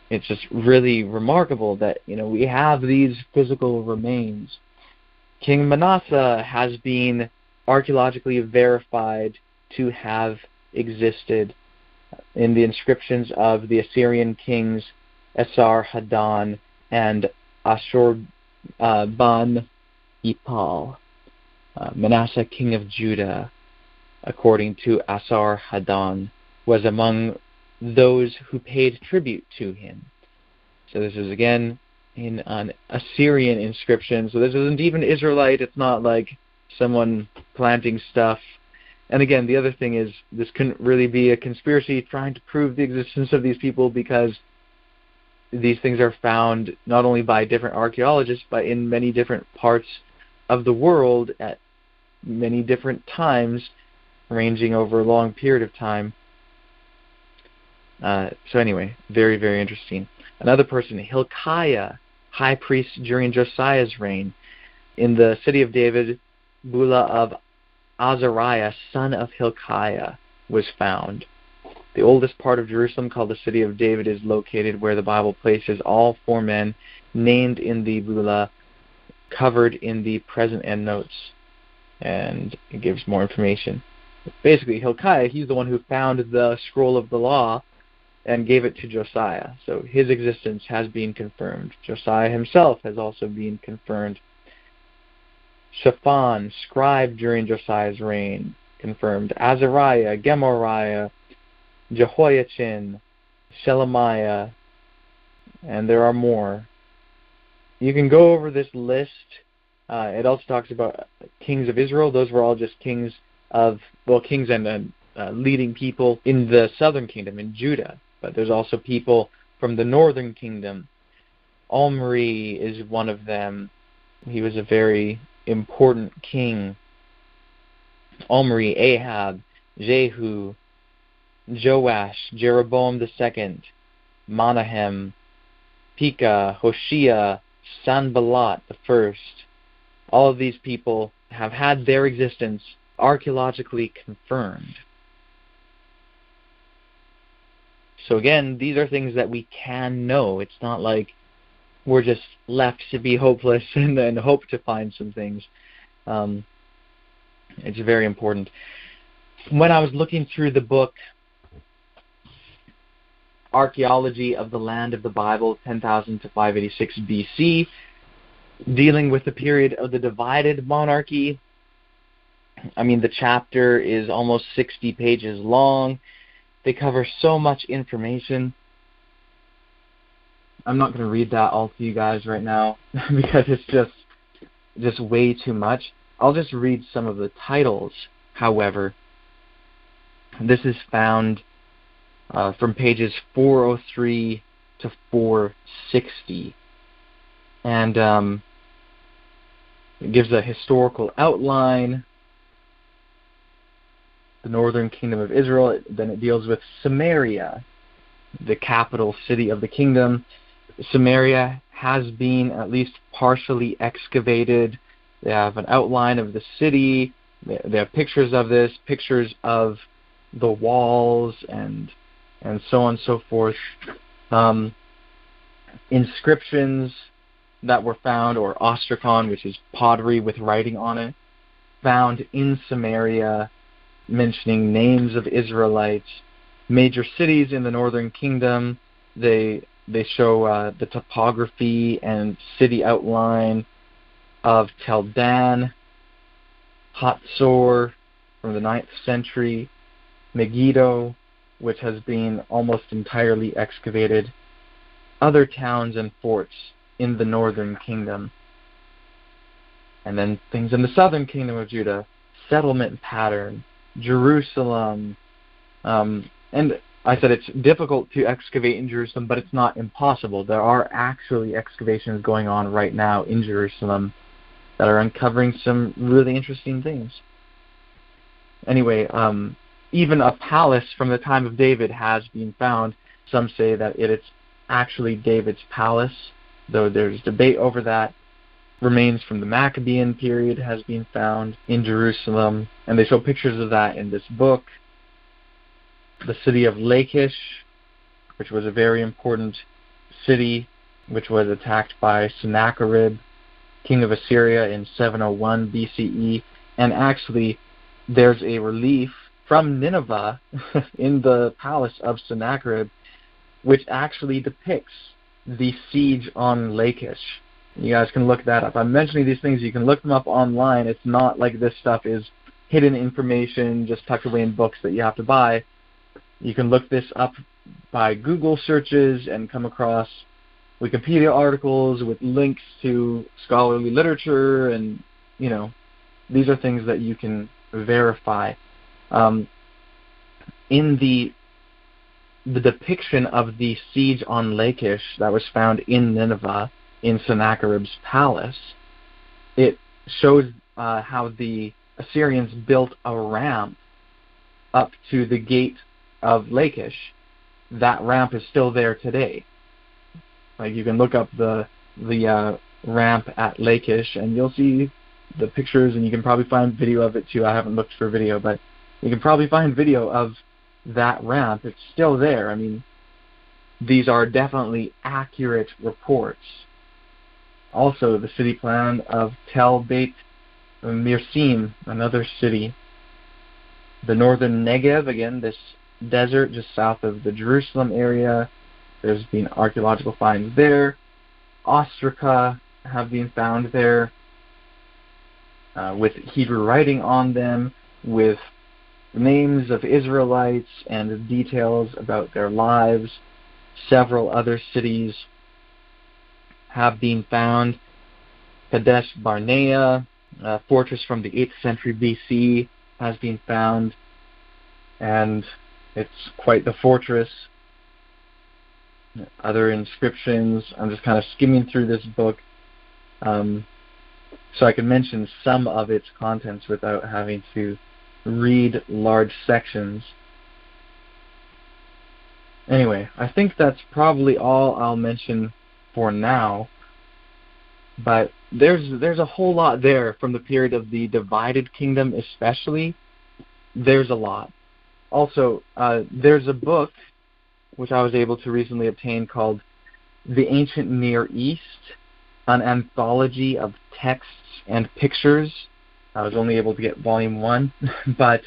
It's just really remarkable that, you know, we have these physical remains. King Manasseh has been archaeologically verified to have existed in the inscriptions of the Assyrian kings Esar-Haddon and Ashurban-Ipal. Manasseh, king of Judah, according to Esar-Haddon, was among those who paid tribute to him. So this is again in an Assyrian inscription. So this isn't even Israelite. It's not like someone planting stuff. And again, the other thing is, this couldn't really be a conspiracy trying to prove the existence of these people, because these things are found not only by different archaeologists, but in many different parts of the world at many different times, ranging over a long period of time. So anyway, very, very interesting. Another person, Hilkiah, high priest during Josiah's reign. In the city of David, Bula of Azariah, son of Hilkiah, was found. The oldest part of Jerusalem, called the city of David, is located where the Bible places all four men named in the Bula, covered in the present endnotes. And it gives more information. Basically, Hilkiah, he's the one who found the scroll of the law and gave it to Josiah. So his existence has been confirmed. Josiah himself has also been confirmed. Shaphan, scribe during Josiah's reign, confirmed. Azariah, Gemariah, Jehoiachin, Shelemiah, and there are more. You can go over this list. It also talks about kings of Israel. Those were all just kings of, well, kings and leading people in the southern kingdom, in Judah. But there's also people from the northern kingdom. Omri is one of them. He was a very important king. Omri, Ahab, Jehu, Joash, Jeroboam II, Menahem, Pekah, Hoshea, Sanballat I. All of these people have had their existence archaeologically confirmed. So again, these are things that we can know. It's not like we're just left to be hopeless and hope to find some things. It's very important. When I was looking through the book Archaeology of the Land of the Bible, 10,000 to 586 B.C., dealing with the period of the divided monarchy, I mean, the chapter is almost 60 pages long. They cover so much information. I'm not going to read that all to you guys right now because it's just way too much. I'll just read some of the titles, however. This is found from pages 403 to 460. And it gives a historical outline, the northern kingdom of Israel. Then it deals with Samaria, the capital city of the kingdom. Samaria has been at least partially excavated. They have an outline of the city. They have pictures of this, pictures of the walls, and so on and so forth. Inscriptions that were found, or ostracon, which is pottery with writing on it, found in Samaria, mentioning names of Israelites, major cities in the northern kingdom. They show the topography and city outline of Tel Dan, Hatzor from the 9th century, Megiddo, which has been almost entirely excavated, other towns and forts in the northern kingdom. And then things in the southern kingdom of Judah, settlement pattern, Jerusalem. And I said it's difficult to excavate in Jerusalem, but it's not impossible. There are actually excavations going on right now in Jerusalem that are uncovering some really interesting things. Anyway, even a palace from the time of David has been found. Some say that it's actually David's palace, though there's debate over that. Remains from the Maccabean period has been found in Jerusalem, and they show pictures of that in this book. The city of Lachish, which was a very important city, which was attacked by Sennacherib, king of Assyria, in 701 B.C.E. And actually, there's a relief from Nineveh in the palace of Sennacherib, which actually depicts the siege on Lachish. You guys can look that up. I'm mentioning these things. You can look them up online. It's not like this stuff is hidden information just tucked away in books that you have to buy. You can look this up by Google searches and come across Wikipedia articles with links to scholarly literature, and these are things that you can verify. In the depiction of the siege on Lachish that was found in Nineveh, in Sennacherib's palace, it shows how the Assyrians built a ramp up to the gate of Lachish. That ramp is still there today. Like, you can look up the ramp at Lachish, and you'll see the pictures, and you can probably find video of it too. I haven't looked for video, but you can probably find video of that ramp. It's still there. I mean, these are definitely accurate reports. Also, the city plan of Tel Beit Mirsim, another city. The northern Negev, again, this desert just south of the Jerusalem area. There's been archaeological finds there. Ostraca have been found there with Hebrew writing on them, with names of Israelites and details about their lives. Several other cities have been found. Kadesh Barnea, a fortress from the 8th century BC, has been found, and it's quite the fortress. Other inscriptions. I'm just kind of skimming through this book so I can mention some of its contents without having to read large sections. Anyway, I think that's probably all I'll mention for now, but there's a whole lot there from the period of the divided kingdom especially. There's a lot. Also, there's a book which I was able to recently obtain called The Ancient Near East, an anthology of texts and pictures. I was only able to get volume 1, but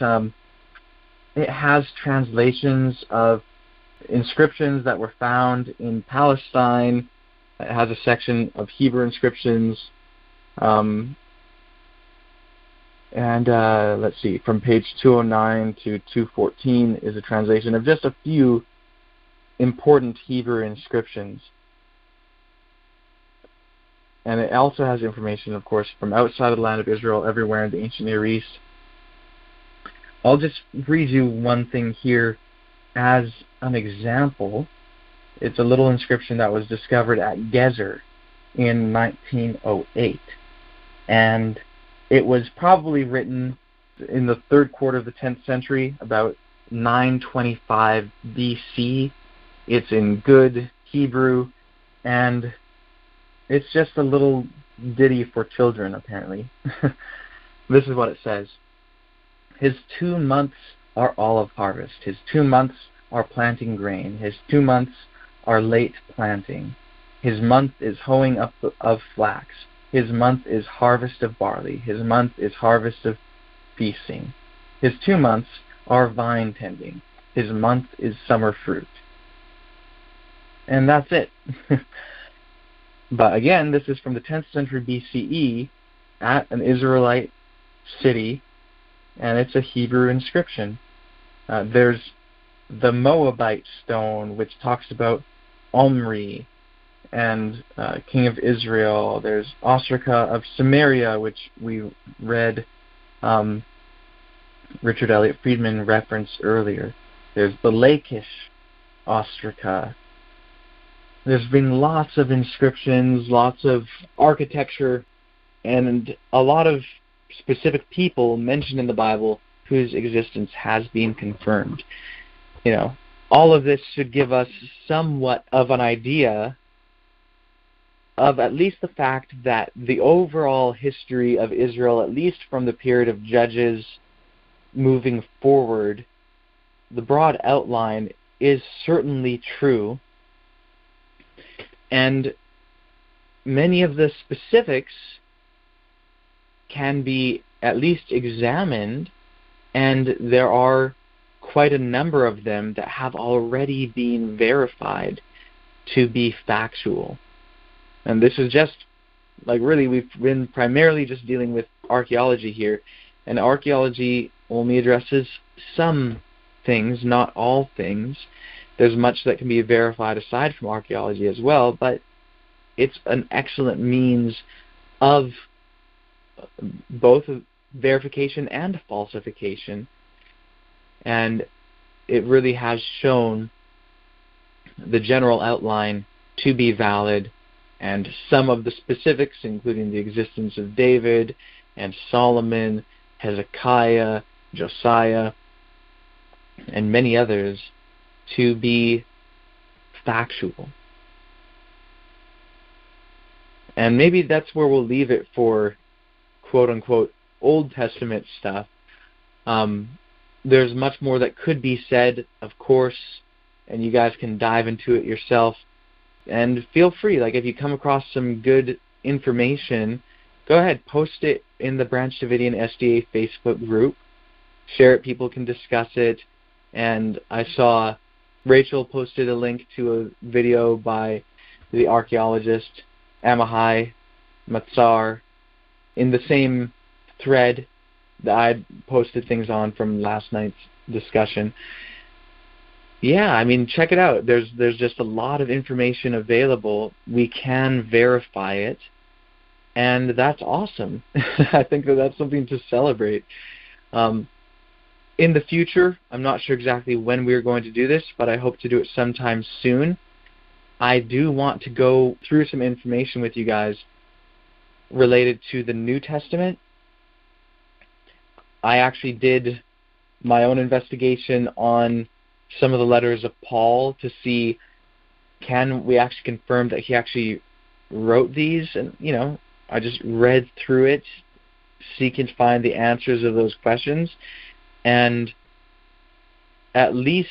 it has translations of inscriptions that were found in Palestine. It has a section of Hebrew inscriptions. Let's see, from page 209 to 214 is a translation of just a few important Hebrew inscriptions. And it also has information, of course, from outside of the land of Israel, everywhere in the ancient Near East. I'll just read you one thing here as an example. It's a little inscription that was discovered at Gezer in 1908. And it was probably written in the third quarter of the 10th century, about 925 B.C. It's in good Hebrew, and it's just a little ditty for children, apparently. This is what it says. His 2 months are olive harvest. His 2 months are planting grain. His 2 months are late planting. His month is hoeing up of flax. His month is harvest of barley. His month is harvest of feasting. His 2 months are vine tending. His month is summer fruit. And that's it. But again, this is from the 10th century B.C.E. at an Israelite city, and it's a Hebrew inscription. There's the Moabite stone, which talks about Omri and king of Israel. There's ostraca of Samaria, which we read Richard Elliott Friedman referenced earlier. There's the Lachish ostraca. There's been lots of inscriptions, lots of architecture, and a lot of specific people mentioned in the Bible whose existence has been confirmed. You know, all of this should give us somewhat of an idea of at least the fact that the overall history of Israel, at least from the period of Judges moving forward, the broad outline is certainly true. And many of the specifics can be at least examined, and there are quite a number of them that have already been verified to be factual. And this is just, like, really, we've been primarily just dealing with archaeology here, and archaeology only addresses some things, not all things. There's much that can be verified aside from archaeology as well, but it's an excellent means of both verification and falsification. And it really has shown the general outline to be valid, and some of the specifics, including the existence of David and Solomon, Hezekiah, Josiah, and many others, to be factual. And maybe that's where we'll leave it for quote-unquote Old Testament stuff. There's much more that could be said, of course, and you guys can dive into it yourself. And feel free, like, if you come across some good information, go ahead, post it in the Branch Davidian SDA Facebook group. Share it, people can discuss it. And I saw Rachel posted a link to a video by the archaeologist Amihai Mazar in the same thread that I posted things on from last night's discussion. Yeah, I mean, check it out. There's just a lot of information available. We can verify it, and that's awesome. I think that's something to celebrate. In the future, I'm not sure exactly when we're going to do this, but I hope to do it sometime soon. I do want to go through some information with you guys related to the New Testament. I actually did my own investigation on some of the letters of Paul to see, can we actually confirm that he actually wrote these? And, you know, I just read through it, seek and find the answers of those questions. And at least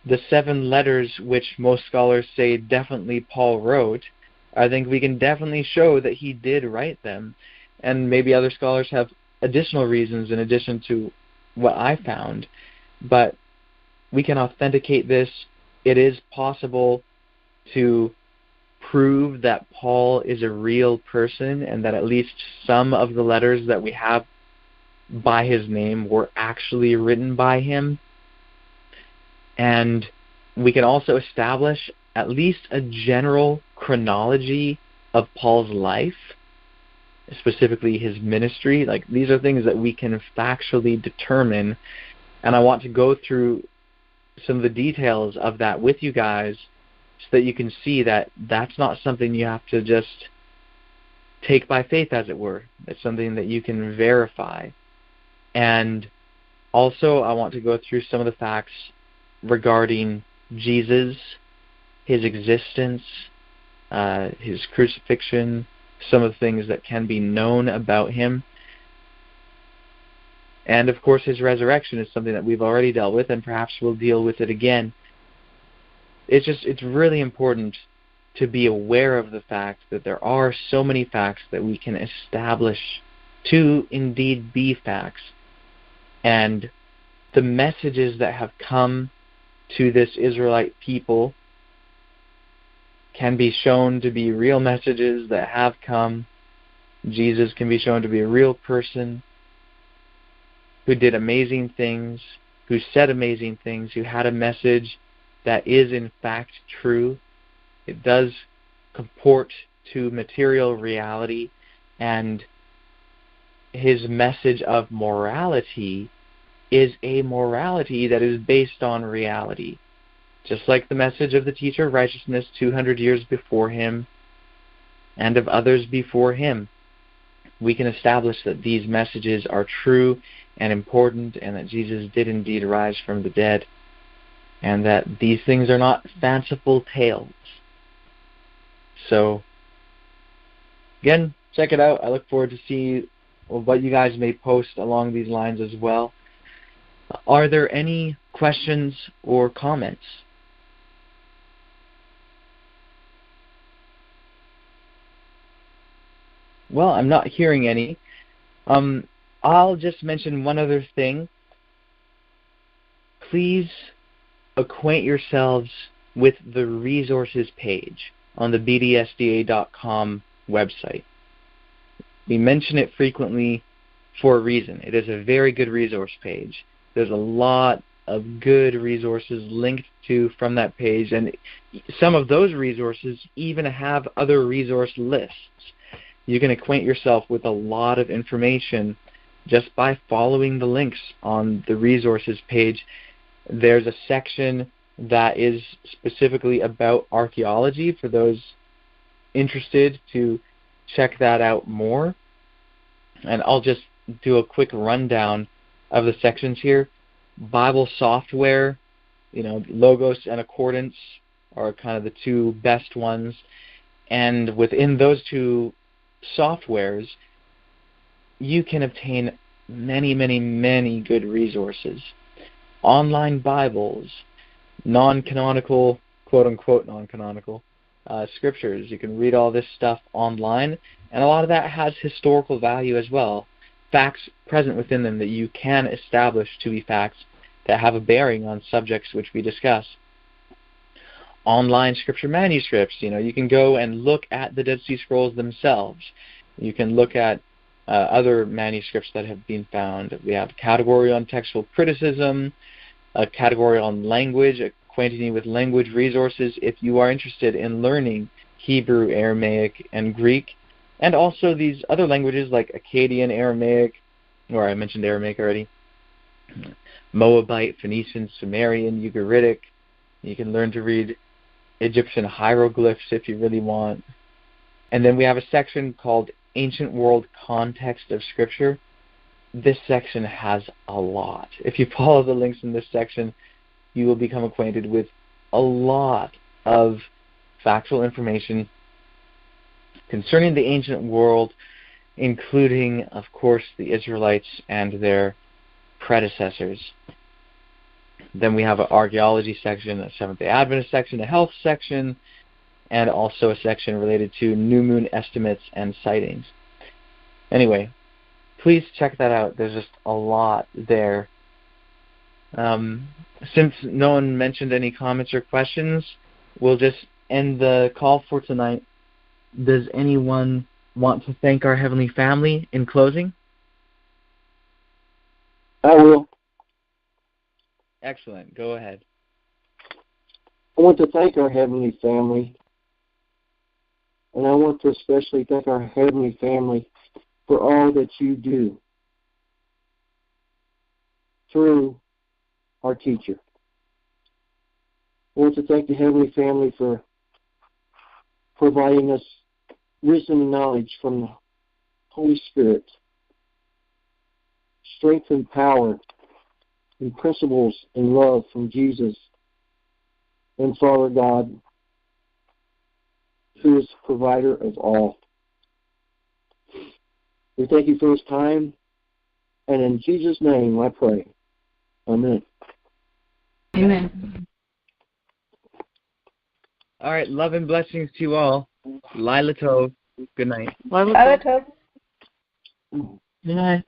the 7 letters which most scholars say definitely Paul wrote, I think we can definitely show that he did write them. And maybe other scholars have additional reasons in addition to what I found. But we can authenticate this. It is possible to prove that Paul is a real person and that at least some of the letters that we have by his name were actually written by him. And we can also establish at least a general chronology of Paul's life. specifically his ministry. Like, these are things that we can factually determine, and I want to go through some of the details of that with you guys so that you can see that that's not something you have to just take by faith, as it were. It's something that you can verify. And also, I want to go through some of the facts regarding Jesus, his existence, his crucifixion, some of the things that can be known about him. And of course, his resurrection is something that we've already dealt with, and perhaps we'll deal with it again. It's really important to be aware of the fact that there are so many facts that we can establish to indeed be facts. And the messages that have come to this Israelite people can be shown to be real messages that have come. Jesus can be shown to be a real person who did amazing things, who said amazing things, who had a message that is in fact true. It does comport to material reality, and his message of morality is a morality that is based on reality. Just like the message of the teacher of righteousness 200 years before him and of others before him, we can establish that these messages are true and important, and that Jesus did indeed rise from the dead, and that these things are not fanciful tales. So, again, check it out. I look forward to see what you guys may post along these lines as well. Are there any questions or comments? Well, I'm not hearing any. I'll just mention one other thing. Please acquaint yourselves with the resources page on the bdsda.com website. We mention it frequently for a reason. It is a very good resource page. There's a lot of good resources linked to from that page, and some of those resources even have other resource lists. You can acquaint yourself with a lot of information just by following the links on the resources page. There's a section that is specifically about archaeology for those interested to check that out more. And I'll just do a quick rundown of the sections here. Bible software, Logos and Accordance are kind of the two best ones. And within those two softwares, you can obtain many, many, many good resources. Online Bibles, non-canonical, quote-unquote non-canonical, scriptures. You can read all this stuff online, and a lot of that has historical value as well. Facts present within them that you can establish to be facts that have a bearing on subjects which we discuss. Online scripture manuscripts, you can go and look at the Dead Sea Scrolls themselves. You can look at other manuscripts that have been found. We have a category on textual criticism, a category on language, acquainting you with language resources if you are interested in learning Hebrew, Aramaic, and Greek, and also these other languages like Akkadian, Aramaic, or I mentioned Aramaic already, Moabite, Phoenician, Sumerian, Ugaritic. You can learn to read Egyptian hieroglyphs if you really want. And then we have a section called Ancient World Context of Scripture. This section has a lot. If you follow the links in this section, you will become acquainted with a lot of factual information concerning the ancient world, including, of course, the Israelites and their predecessors. Then we have an archaeology section, a Seventh-day Adventist section, a health section, and also a section related to new moon estimates and sightings. Anyway, please check that out. There's just a lot there. Since no one mentioned any comments or questions, we'll just end the call for tonight. Does anyone want to thank our Heavenly Family in closing? I will. Excellent. Go ahead. I want to thank our Heavenly Family, and I want to especially thank our Heavenly Family for all that you do through our teacher. I want to thank the Heavenly Family for providing us wisdom and knowledge from the Holy Spirit, strength and power, and principles and love from Jesus and Father God, who is the provider of all. We thank you for this time, and in Jesus' name I pray. Amen. Amen. All right, love and blessings to you all. Lila Tov. Good night. Lila Tov. Good night.